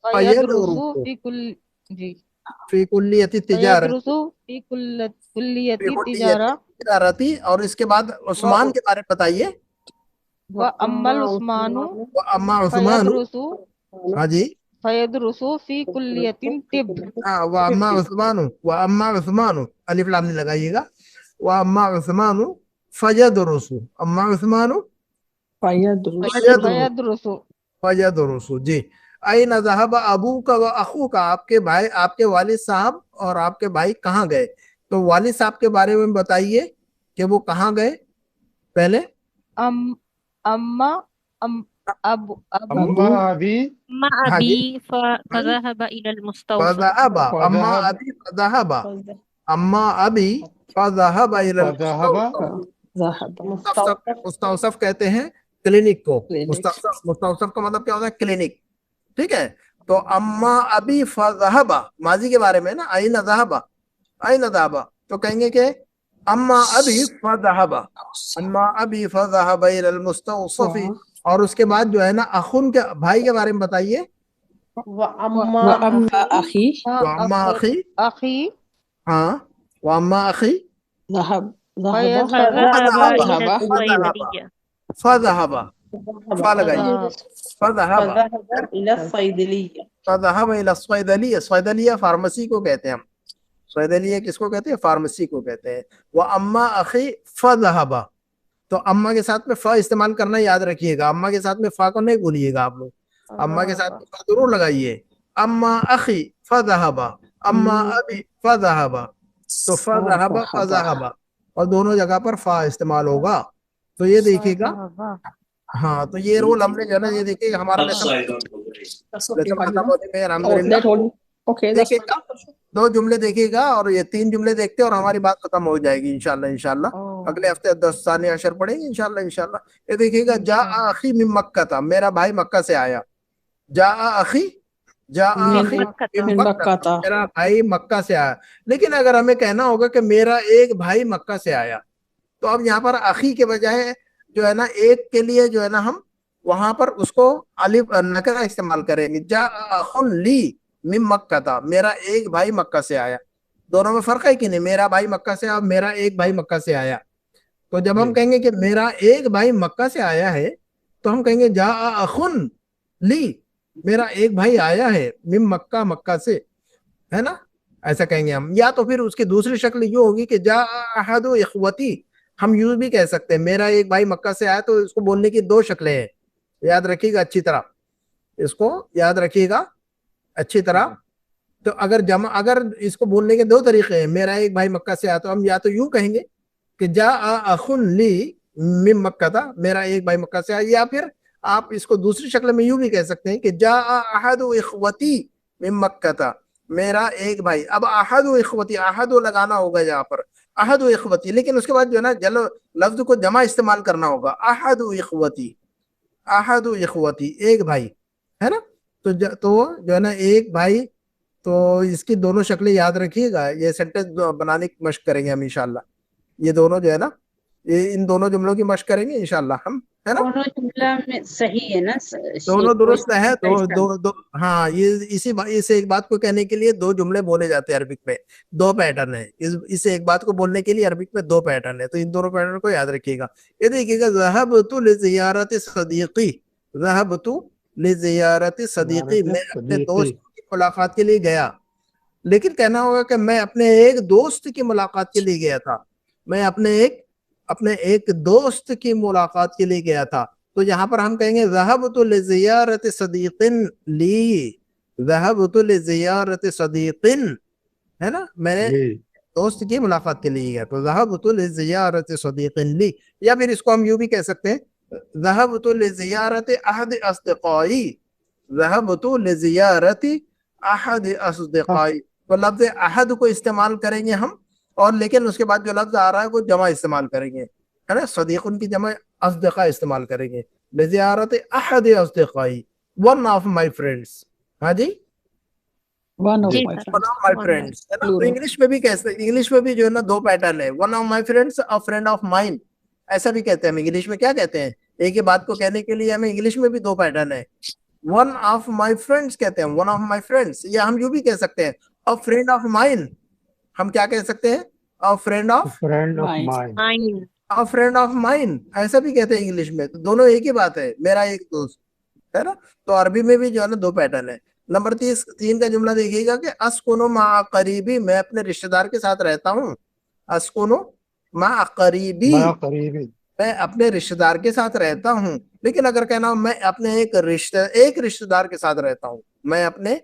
फयदरुसु फी कुल जी फी कुल्लियति तिजारत, फयदरुसु फी कुल्लियति फी कुल्लियति तिजारा तिजारती। और इसके बाद उस्मान के बारे में बताइए, व अम्मल उस्मानु वो अम्मा उस्मान, फयदरुसु हाँ जी, फयदरुसु फी कुल्लियतिन तिब। हाँ, वो अम्मा उस्मानु, वो अम्मा उस्मानु, अलिफ लाम नहीं लगाइएगा, वो अम्मा उस्मानु फयदरुसु, अम्मा उस्मानु फयदरुसु फयदरुसु, जी। अयना ज़हबा अबूका व अखूका, आपके भाई, आपके वालिद साहब और आपके भाई कहाँ गए। तो वालिद साहब के बारे में बताइए कि वो कहाँ गए पहले। अम्मा अबू अम्मा अबी अम्मा हाँ अबी जी, फज़हब इलल मुस्तौफ़ा। फज़हबा, अम्मा फज़हब अबी फज़हबा, अम्मा अबी फज़हबा इलल फज़हब मुस्तौसफ, मुस्तौसफ कहते हैं क्लिनिक को, क्लिनिक। मुस्तौसफ का मतलब क्या होता है, क्लिनिक, ठीक है। तो अम्मा अबी फज़हबा माजी के बारे में ना, आइना ज़हबा, आइना ज़हबा, तो कहेंगे कि अम्मा अबी फज़हबा, अम्मा अबी फज़हबा इलल मुस्तौसफ़ी। और उसके बाद जो है ना अखुन के भाई के बारे में बताइए। وأما أخي अम्मा अखी, अखी हाँ, अम्मा अखी ذهب فذهب إلى ذهب الصيدلية फज़हबा, फा लगाइए, फज़हबा, إلى الصيدلية फज़हबा इला स्वैदलिया, स्वैदलिया फार्मेसी को कहते हैं हम, स्वैदलिया किसको कहते हैं, फार्मेसी को कहते हैं। व अम्मा अखी फज़हबा, तो अम्मा के साथ में फा इस्तेमाल करना याद रखिएगा, अम्मा के साथ में फा को नहीं भूलिएगा आप लोग, अम्मा के साथ में फा जरूर लगाइए। अम्मा अखी फज़हबा, अम्मा अबी फज़हबा, तो फज़हबा फज़हबा, और दोनों जगह पर फा इस्तेमाल होगा। तो ये देखिएगा, हाँ, तो ये रूल हमने जो है ना, ये देखिएगा हमारा लेसन That's okay, खत्म Habiba. होने में Oh, अल्हम्दुलिल्लाह। that only. Okay, that's fine. देखिएगा, 2 जुमले देखिएगा और ये 3 जुमले देखते हैं और हमारी बात खत्म हो जाएगी इंशाल्लाह। इंशाल्लाह अगले हफ्ते 10 सानी अशर पढ़ेंगे इंशाल्लाह। इंशाल्लाह ये देखिएगा, जा अखी मिन मक्का था, मेरा भाई मक्का से आया। जा अखी, जा अखी من مكة. मेरा भाई मक्का से आया। लेकिन अगर हमें कहना होगा कि मेरा एक भाई मक्का से आया, तो अब यहाँ पर अखी के बजाय जो है ना एक के लिए जो है ना हम वहां पर उसको अलिफ नकरा इस्तेमाल करेंगे। जा अखुन ली मिन मक्का था, मेरा एक भाई मक्का से आया। दोनों में फर्क है कि नहीं, मेरा भाई मक्का से आया, मेरा एक भाई मक्का से आया। तो जब हम कहेंगे कि मेरा एक भाई मक्का से आया है, तो हम कहेंगे जा अखुन ली, मेरा एक भाई आया है मिन मक्का, मक्का से, है ना, ऐसा कहेंगे हम। या तो फिर उसकी दूसरी शक्ल ये होगी कि जा अहदु इखवती, हम यूं भी कह सकते हैं मेरा एक भाई मक्का से आया। तो इसको बोलने की 2 शक्लें हैं, याद रखिएगा अच्छी तरह, इसको याद रखिएगा अच्छी तरह। तो अगर इसको बोलने के 2 तरीके हैं, मेरा एक भाई मक्का से आया, तो हम या तो यूं कहेंगे कि जा अखुन ली मिन मक्का था, मेरा एक भाई मक्का से आया। या फिर आप इसको दूसरी शक्ल में यूं भी कह सकते हैं कि जा अहदु इखवती मिन मक्का था, मेरा एक भाई। अब अहदु इखवती, अहदु लगाना होगा यहाँ पर, अहदु इखवती, लेकिन उसके बाद जो है ना लफ्ज को जमा इस्तेमाल करना होगा। अहदु इखवती, अहदु इखवती, एक भाई, है ना। तो जो है ना एक भाई, तो इसकी दोनों शक्लें याद रखिएगा। ये सेंटेंस बनाने की मशक करेंगे हम इंशाल्लाह। ये दोनों जो है ना, ये इन दोनों जुमलों की मशक करेंगे इंशाल्लाह हम, है ना। दोनों जुमला में सही है ना दोनों दुरुस्त है। दो हाँ, ये इस एक बात को कहने के लिए 2 जुमले बोले जाते हैं अरबिक में, 2 पैटर्न है। इस एक बात को बोलने के लिए अरबिक में 2 पैटर्न है, तो इन दोनों पैटर्न को याद रखिएगा। ये देखिएगा, ज़हबतु लिज़ियारति सदीक़ी, ज़हबतु लिज़ियारति सदीक़ी, मैं अपने दोस्त की मुलाकात के लिए गया। लेकिन कहना होगा कि मैं अपने एक दोस्त की मुलाकात के लिए गया था, मैं अपने एक दोस्त की मुलाकात के लिए गया था। तो यहाँ पर हम कहेंगे ज़हबतु लिज़ियारति सदीक़िन ली, ज़हबतु लिज़ियारति सदीक़िन, है ना, मैंने दोस्त की मुलाकात के लिए गया, तो ज़हबतु लिज़ियारति सदीक़िन ली। या फिर इसको हम यूं भी कह सकते हैं, ज़हबतु लिज़ियारति अहद अस्दिक़ाई, ज़हबतु लिज़ियारति अहद अस्दिक़ाई। तो लफ्ज़ अहद को इस्तेमाल करेंगे हम, और लेकिन उसके बाद जो लफ्ज आ रहा है वो जमा इस्तेमाल करेंगे, है ना। सदीक़ुन की जमा अस्दिक़ा इस्तेमाल करेंगे। लिज़ियारत अहद अस्दिक़ाई, वन ऑफ माय फ्रेंड्स। हाँ जी, One of जी my sir, one friends. Of my one friends, है ना। तो Plural. इंग्लिश में भी कैसे, इंग्लिश में भी जो है ना 2 पैटर्न है, one of my friends, a friend of mine, ऐसा भी कहते हैं हम। इंग्लिश में क्या कहते हैं, एक ही बात को कहने के लिए हमें इंग्लिश में भी 2 पैटर्न है। वन ऑफ माय फ्रेंड्स कहते हैं, वन ऑफ माय फ्रेंड्स। या हम यूं भी कह सकते हैं, अ फ्रेंड ऑफ माइन। हम क्या कह सकते हैं, अ friend of Mine. mine, a friend of mine, ऐसा भी कहते हैं इंग्लिश में। तो दोनों एक ही बात है, मेरा एक दोस्त, है ना। तो अरबी में भी जो है ना 2 पैटर्न है। नंबर 3 का जुमला देखिएगा कि अस्कुनु मा करीबी, मैं अपने रिश्तेदार के साथ रहता हूँ। अस्कुनु मा करीबी, मैं अपने रिश्तेदार के साथ रहता हूँ। लेकिन अगर कहना हो मैं अपने एक रिश्तेदार के साथ रहता हूँ, मैं अपने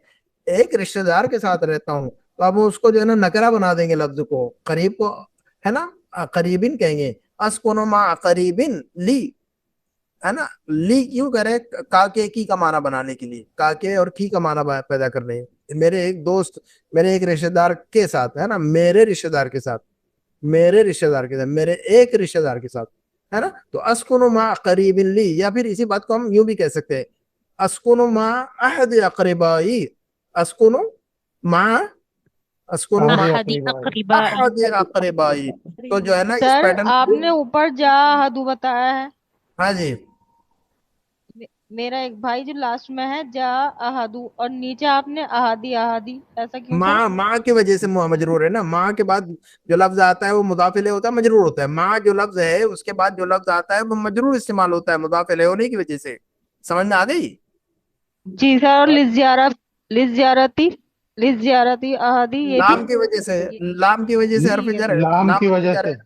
एक रिश्तेदार के साथ रहता हूँ, तो अब उसको जो है ना नकरा बना देंगे लफ्ज को, करीब को, है ना, करीबिन कहेंगे। अस्कुनु मा करीबिन ली, है ना। ली क्यों करे, काके की का माना बनाने के लिए, काके और की का माना पैदा करने। मेरे एक दोस्त, मेरे एक रिश्तेदार के साथ, है ना, मेरे रिश्तेदार के साथ, मेरे रिश्तेदार के साथ, मेरे एक रिश्तेदार के साथ, है ना। तो अस्कुनु मा करीबिन ली। या फिर इसी बात को हम यूं भी कह सकते हैं, अस्कुनु मा अहद अक़रिबाई, अस्कुनु मा अस्कुनु मा अहदी अक़रिबाई। अहद अक़रिबाई। तो जो है ना इस सर पैटर्न आपने ऊपर जा हदू बताया है, हाँ जी मेरा एक भाई जो लास्ट में है जा अहदू, और नीचे आपने अहादी अहादी, ऐसा क्यों सर? माँ की वजह से मजरूर है ना। माँ के बाद जो लफ्ज आता है वो मुदाफ इलैह होता है, मजरूर होता है। माँ जो लफ्ज है उसके बाद जो लफ्ज आता है वो मजरूर इस्तेमाल होता है मुदाफ इलैह होने की वजह से। समझ में आ गई? जी सर, और लिज़्ज़ियारती अहादी ये लाम भी की वजह से, लाम की वजह से हर्फ ठीक है जर सर, है, लाम की हर्फ वजह जर से। है,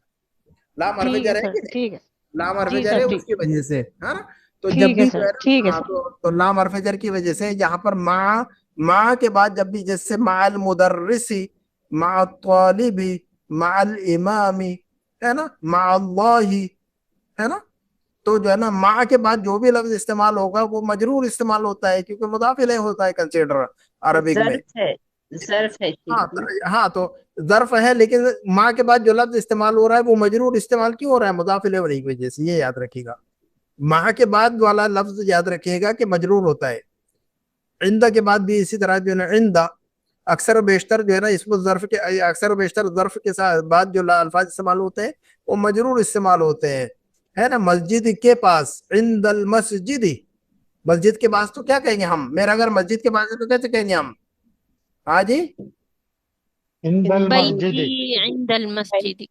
लाम हर्फ ठीक है जर है सर, कि नहीं? ठीक है, लाम हर्फ जी जर सर, है ठीक, उसकी वजह से, है ना। तो जब ठीक है भी जो सर, है ठीक है हाँ, सर। तो लाम हर्फ जर की वजह से यहाँ पर माँ के बाद जब भी जैसे माल मुदर्रिसी, मा तालिबी, माल इमामी, है ना, माअल्लाही, है ना। तो जो है ना माँ के बाद जो भी लफ्ज इस्तेमाल होगा वो मजरूर इस्तेमाल होता है क्योंकि मुदाफ इलैह होता है कंसिडर अरबिक में। ज़र्फ है हाँ हाँ तो ज़र्फ है, लेकिन माँ के बाद जो लफ्ज इस्तेमाल हो रहा है वो मजरूर इस्तेमाल क्यों हो रहा है? मुदाफ इलैह होने की वजह से। ये याद रखिएगा, माँ के बाद वाला लफ्ज याद रखिएगा कि मजरूर होता है। इंदा के बाद भी इसी तरह जो है ना, इंदा अक्सर बेशतर जो है ना इसमें ज़र्फ के, अक्सर बेशतर ज़र्फ के साथ बाद जो अल्फाज इस्तेमाल होते हैं वो मजरूर इस्तेमाल होते हैं, है ना। मस्जिद के पास, इंदल मस्जिदी, मस्जिद के पास तो क्या कहेंगे हम? मेरा घर मस्जिद के पास है तो कैसे कहेंगे हम? हाँ जी, इंदल मस्जिद। बैती इंदल मस्जिद।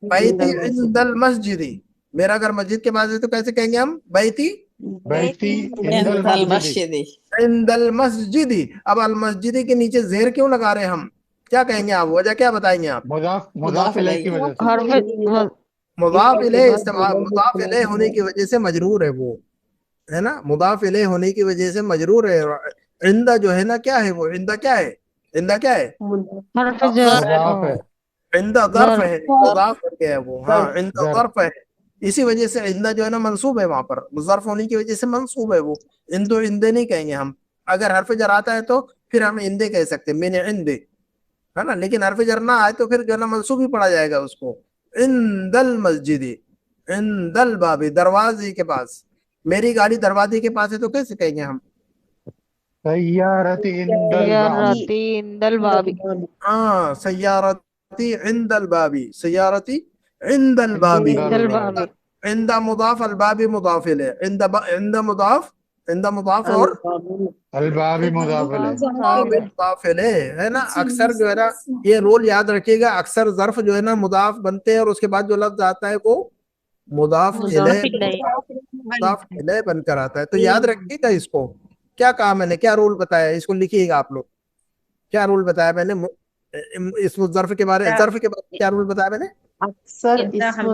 बैती इंदल मस्जिदी, मेरा घर मस्जिद के पास है तो कैसे कहेंगे हम? बैती बैती इंदल मस्जिद। इंदल मस्जिदी। अब अल मस्जिदी के नीचे जेर क्यों लगा रहे हैं हम? क्या कहेंगे आप? वजह क्या बताएंगे आप? मुदाफ इलैह की वजह से। हर्फ मुदाफ इलैह इस्तेमाल, मुदाफ इलैह होने की वजह से मजरूर है वो, है ना। मुदाफ इलैह होने की वजह से मजरूर है। इंदा जो है ना क्या है वो? इंदा क्या है? इंदा क्या है? हर्फ जर मुदाफ है। इंदा ज़र्फ ज़र्फ। है, मुदाफ करके है वो। हाँ इंदा ज़र्फ। ज़र्फ है, इसी वजह से इंदा जो है ना मंसूब है, वहां पर ज़र्फ होने की वजह से मंसूब है वो। इंदो इंदे नहीं कहेंगे हम। अगर हर्फ जर आता है तो फिर हम इंदे कह सकते हैं, मैंने इंदे, है ना। लेकिन हर्फ जर ना आए तो फिर जो है ना मंसूब ही पढ़ा जाएगा उसको। इंदल मस्जिदी, इंदल बाबी, दरवाजे के पास। मेरी गाड़ी दरवाजे के पास है तो कैसे कहेंगे हम? सय्यारती इंदल बाब। सय्यारती इंदल बाबी। हाँ सय्यारती इंदल बाबी, सय्यारती इंदल बाबी। इंदल बाबी। इंदा मुदाफ, अल बाबी मुदाफ इलैह। इंदा मुदाफ, इंदा मुदाफ और अलबाबी मुदाफ इलैह। बाबी मुदाफ इलैह, है ना। अक्सर जो है ना ये रोल याद रखिएगा, अक्सर ज़र्फ जो है ना मुदाफ बनते हैं और उसके बाद जो लफ्ज आता है वो मुदाफ इलैह, मुदाफ इलैह बनकर आता है। तो याद रखिएगा इसको। क्या कहा मैंने, क्या रूल बताया, इसको लिखिएगा आप लोग। क्या रूल बताया मैंने इस ज़र्फ के बारे, ज़र्फ के बारे में क्या रूल बताया मैंने? अक्सर हमेशा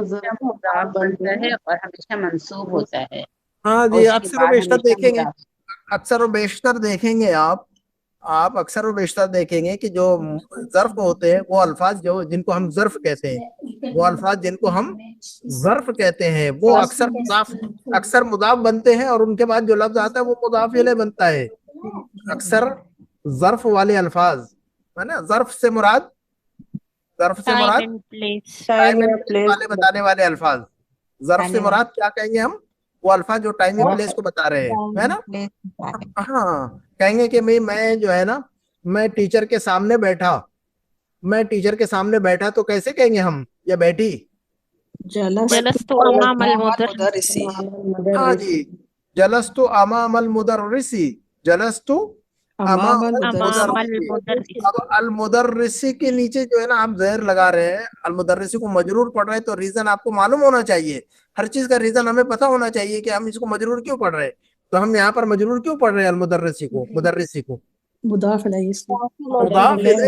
मुदाफ बनता है और हमेशा मंसूब होता है। हाँ और जी, उसके अक्सर और बाद बेशतर हमेशा देखेंगे, मुदाफ। अक्सर और बेशतर देखेंगे आप अक्सर और बेशतर देखेंगे कि जो ज़र्फ होते हैं वो अल्फाज जो जिनको हम ज़र्फ कहते हैं, वो अल्फाज जिनको हम ज़र्फ कहते हैं वो अक्सर मुदाफ बनते हैं और उनके बाद जो लफ्ज आता है वो मुदाफ इलैह बनता है। अक्सर ज़र्फ वाले अल्फाज, है ना। ज़र्फ से मुराद time and place. Time and place वाले बताने वाले अल्फाज। ज़र्फ से मुराद क्या कहेंगे हम? वो अल्फाज जो टाइम एंड प्लेस को बता रहे हैं, है ना। हाँ कहेंगे कि मैं जो है ना, मैं टीचर के सामने बैठा, मैं टीचर के सामने बैठा तो कैसे कहेंगे हम? या बैठी? जलस्तु अमामल मुदर्रिसी। हाँ जी, जलस्तु अमामल मुदर्रिसी, जलस्तु अमामल मुदर्रिसी। अब अल मुदर्रिसी के नीचे जो है ना आप ज़ेर लगा रहे हैं, अल मुदर्रिसी को मजरूर पढ़ रहे हैं तो रीजन आपको मालूम होना चाहिए। हर चीज का रीजन हमें पता होना चाहिए कि हम इसको मजरूर क्यों पढ़ रहे हैं। तो हम यहाँ पर मजरूर क्यों पढ़ रहे हैं? अल मुदर्रिसी को, मुदर्रिसी को मुदाफ इलैह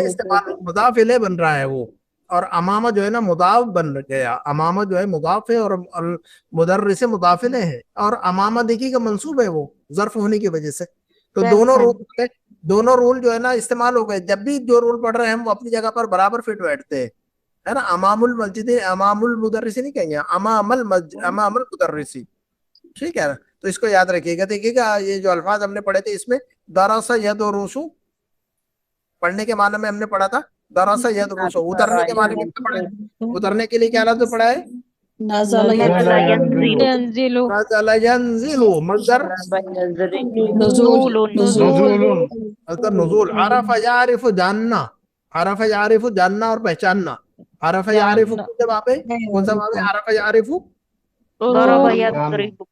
इस्तेमाल, मुदाफ इलैह बन रहा है वो। और अमामा जो है ना मुदाफ बन गया, अमामा जो है मुदाफ है और अल मुदर्रिस मुदाफ इलैह है। और अमामा देखिएगा मंसूब है वो ज़र्फ होने की वजह से। तो दोनों रूल जो है ना इस्तेमाल हो गए। जब भी जो रूल पढ़ रहे हैं हम वो अपनी जगह पर बराबर फिट बैठते हैं, है ना। अमामुल मस्जिद, अमामुल मुदर्रिसी नहीं कहेंगे, अमामल मुदर्रिसी, ठीक है ना। तो इसको याद रखिएगा। देखिएगा ये जो अल्फाज हमने पढ़े थे इसमें दरसा यदरुसु पढ़ने के माने में हमने पढ़ा था, दरसा यदरुसु। उतरने के माने में क्या पढ़ा है? उतरने के लिए क्या लफ्ज पढ़ा है? نزل نزل ينزل ينزل نزل ينزل مصدر نزول نزول مصدر نزول عرف يعرف जानना عرف يعرف जानना और पहचानना عرف يعرف जानना। कौन सा बाब है कौन सा बाब है عرف يعرف ضرب ضرب يضرب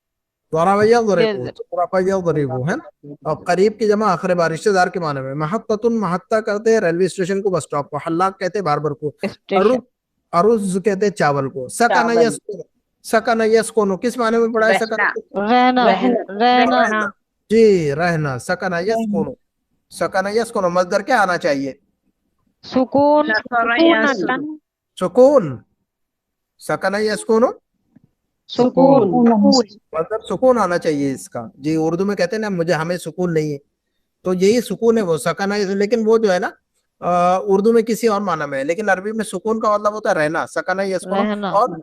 ضرب يضرب يضرب। ضرب يضرب है ना। और करीब की जमा आखिर बार रिश्तेदार के माने में महत्ततुन महत्ता कहते हैं रेलवे स्टेशन को बस स्टॉप को हल्लाक कहते हैं बार्बर को स्टेशन अरुज अरुज कहते हैं चावल को सकन यस्कुन सकन यस्कुन किस माने में पड़ा है सकन रहना रहना रहना जी रहना सकन यस्कुन सकन यस्कुन मजदर क्या आना चाहिए सुकून سكونة सुकून सकन यस्कुन सुकून मतलब सुकून आना चाहिए इसका जी उर्दू में कहते हैं ना मुझे हमें सुकून नहीं है तो यही सुकून है वो सकन है लेकिन वो जो है ना उर्दू में किसी और माना में है लेकिन अरबी में सुकून का मतलब होता है रहना सकन है रहना। और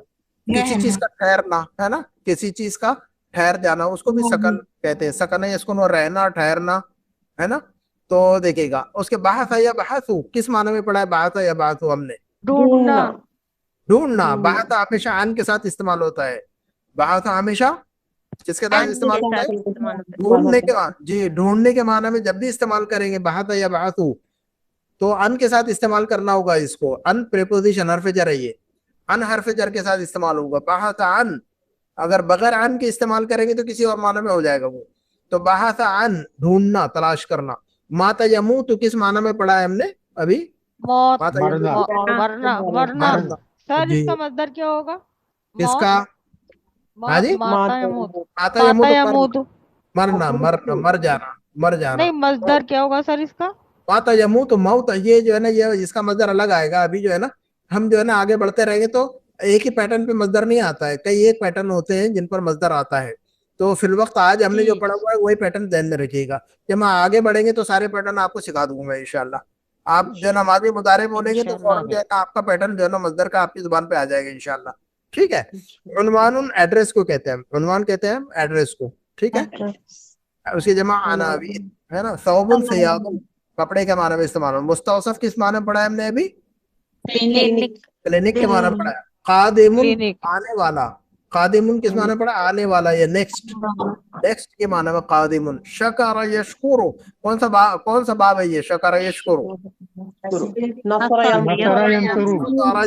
किसी चीज का ठहरना है ना किसी चीज का ठहर जाना उसको भी सकन कहते हैं सकन है और रहना ठहरना है ना। तो देखिएगा उसके बाहस या बहसू किस माने में पढ़ा है बाहस या बहसू हमने ढूंढना ढूंढना बाहस हमेशा आन के साथ इस्तेमाल होता है बाहस हमेशा किसके साथ इस्तेमाल होता है ढूंढने के जी ढूंढने के माना में जब भी इस्तेमाल करेंगे बहस या बहसू तो अन के साथ इस्तेमाल करना होगा इसको अन प्रेपोजिशन हरफ जर है ये अन हरफ जर के साथ इस्तेमाल होगा बहस अन अगर बगैर अन के इस्तेमाल करेंगे तो किसी और माना में हो जाएगा वो तो बहस अन ढूंढना तलाश करना माता यमू तो किस माना में पढ़ा है हमने अभी मौत माता मरना। मरना मरना मरना सर जी। इसका मजदर क्या होगा किसका हाँ जी माता यमूत माता यमू माता तो यमूत मरना मरना मर जाना नहीं मजदर क्या होगा सर इसका माता यमू तो मौत ये जो है ना ये इसका मजदर अलग आएगा अभी जो है ना हम जो है ना आगे बढ़ते रहेंगे तो एक ही पैटर्न पे मजदर नहीं आता है कई एक पैटर्न होते हैं जिन पर मजदर आता है तो फिल वक्त आज हमने जो पढ़ा हुआ है वही पैटर्न ध्यान में रखिएगा जब हम आगे बढ़ेंगे तो सारे पैटर्न आपको सिखा दूंगा मैं इंशाल्लाह आप जो है ना मादी मुदारे बोलेंगे तो फौरन जो है ना आपका पैटर्न जो है ना मजदर का आपकी जुबान पे आ जाएगा इंशाल्लाह ठीक है। उन्वान एड्रेस को कहते हैं उन्वान कहते हैं एड्रेस को ठीक है उसकी जमा अनावीन है ना सौबुन सयाबुन कपड़े के माने में इस्तेमाल मुस्तौसफ किस माने में पढ़ा है हमने अभी क्लिनिक क्लिनिक के माने में पढ़ा है कादिमुन क्लिनिक आने वाला कादिमुन किस माने में पढ़ा आने वाला ये नेक्स्ट नेक्स्ट के माने में कादिमुन शकर यशकुरु कौन सा बाब है ये शकर यशकुरु नसरा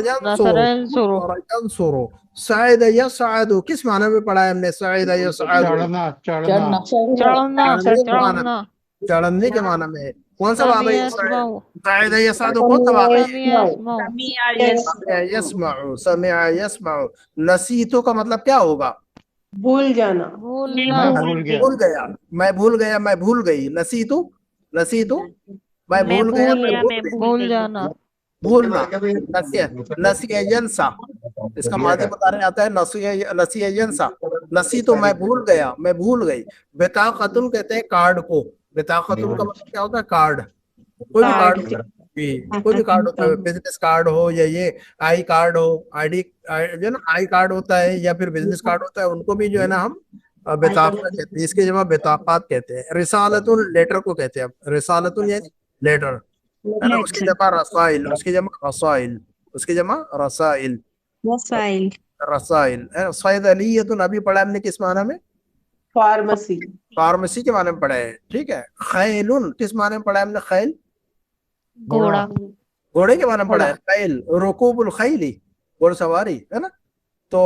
यंसुरु यंसुरु सईद यसअदु किस माने में पढ़ा है हमने सईद यसअदु चढ़ना चढ़ना चढ़ना चढ़ने के माने में कौन सा बाब है ये यस्माउ सईद यसअदु कौन सा बाब है यस्माउ यस्माउ समिअ यस्माउ नसीतु का मतलब क्या होगा भूल जाना भूलना भूल गया मैं भूल गया मैं भूल गई नसीतु नसीतु मैं भूल गया मैं भूल जाना भूलना नसिया यंसा इसका मादी मुतारे आता है नसिया यंसा नसी तो मैं भूल गया मैं भूल गई बेताकतुन कहते हैं कार्ड को बेताकतुन का मतलब क्या होता है कार्ड कोई भी कार्ड कोई भी कार्ड होता है बिजनेस कार्ड हो या ये आई कार्ड हो आईडी जो ना आई कार्ड होता है या फिर बिजनेस कार्ड होता है उनको भी जो है ना हम बेताकत कहते हैं इसके जमा बेताकात कहते हैं रिसालतुन लेटर को कहते हैं रिसालतुन यानी लेटर है ना उसकी जमा रसाइल उसकी जमा रसाइल उसकी जमा रसाइल वसाइल रसाइल सैदलियतुन अभी पढ़ा हमने किस माना में फार्मेसी फार्मेसी के माने में पढ़ा है ठीक है खैलुन किस माने में पढ़ा है हमने खैल घोड़ा घोड़े के माने में पढ़ा है खैल रुकूबुल खैली घुड़सवारी है ना तो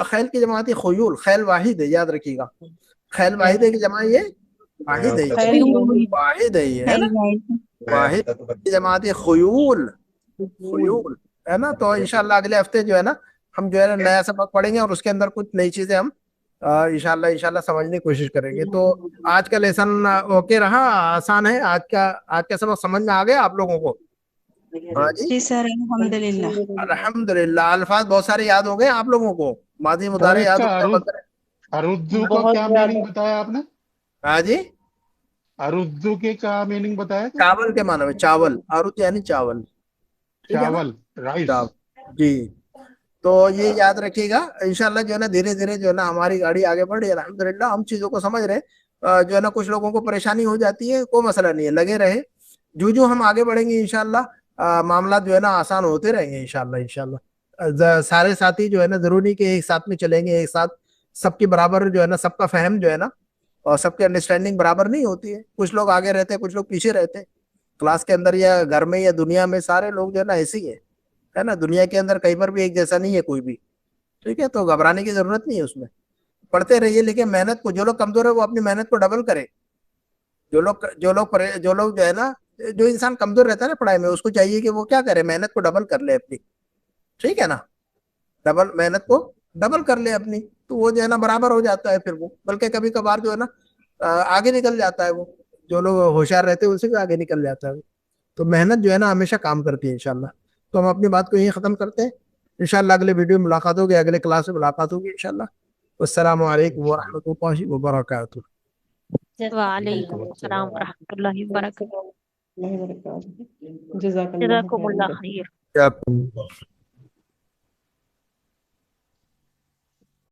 खैल की जमा आती है खुयूल खैल वाहिद है याद रखिएगा खैल वाहिद की जमा ये वाहिद है वाहिद है ये है ना वाहिद की जमा आती है खुयूल खुयूल है ना। तो इंशाल्लाह अगले हफ्ते जो है ना हम जो है ना नया सबक पढ़ेंगे और उसके अंदर कुछ नई चीजें हम इंशाल्लाह समझने की कोशिश करेंगे। तो आज का लेसन ओके रहा आसान है आज का सबक समझ में आ गया आप लोगों को हाँ जी सर अल्हम्दुलिल्लाह अल्हम्दुलिल्लाह अल्फाज बहुत सारे याद हो गए आप लोगों को मादी मुदारे याद हो गए अरुद्दु का क्या मीनिंग बताया आपने हाँ जी अरुद्दु के क्या मीनिंग बताया था? चावल के मानो में चावल अरुद यानी चावल ठीक है ना? चावल राइस जी तो ये याद रखिएगा इंशाल्लाह जो है ना धीरे धीरे जो है ना हमारी गाड़ी आगे बढ़ रही है अल्हम्दुलिल्लाह हम चीजों को समझ रहे जो है ना कुछ लोगों को परेशानी हो जाती है कोई मसला नहीं है लगे रहे जो हम आगे बढ़ेंगे इंशाल्लाह मामला जो है ना आसान होते रहेंगे इंशाल्लाह सारे साथी जो है ना जरूरी नहीं कि एक साथ में चलेंगे, एक साथ सबकी बराबर जो है ना, सबका फहम जो है ना और सबकी अंडरस्टैंडिंग बराबर नहीं होती है। कुछ लोग आगे रहते हैं, कुछ लोग पीछे रहते हैं। क्लास के अंदर या घर में या दुनिया में सारे लोग जो है ना ऐसे ही है ना। दुनिया के अंदर कहीं पर भी एक जैसा नहीं है कोई भी, ठीक है। तो घबराने की जरूरत नहीं है उसमें, पढ़ते रहिए। लेकिन मेहनत को, जो लोग कमजोर है वो अपनी मेहनत को डबल करे। जो लोग जो है ना, जो इंसान कमजोर रहता है ना पढ़ाई में, उसको चाहिए कि वो क्या करे, मेहनत को डबल कर ले अपनी, ठीक है ना। डबल मेहनत को डबल कर ले अपनी, तो वो जो है ना बराबर हो जाता है फिर वो, बल्कि कभी कभार जो है ना आगे निकल जाता है वो। जो लोग होशियार रहते हैं उनसे भी आगे निकल जाता है वो। तो मेहनत जो है ना हमेशा काम करती है इंशाल्लाह। तो हम अपनी बात को यहीं खत्म करते हैं। इंशाल्लाह अगले वीडियो में मुलाकात होगी, अगले क्लास में मुलाकात होगी इंशाल्लाह। अस्सलामु अलैकुम व रहमतुल्लाहि व बरकातुहू। वालेकुम अस्सलाम व रहमतुल्लाहि व बरकातहू। जज़ाकल्लाह जज़ाकुमुल्लाह खैर। या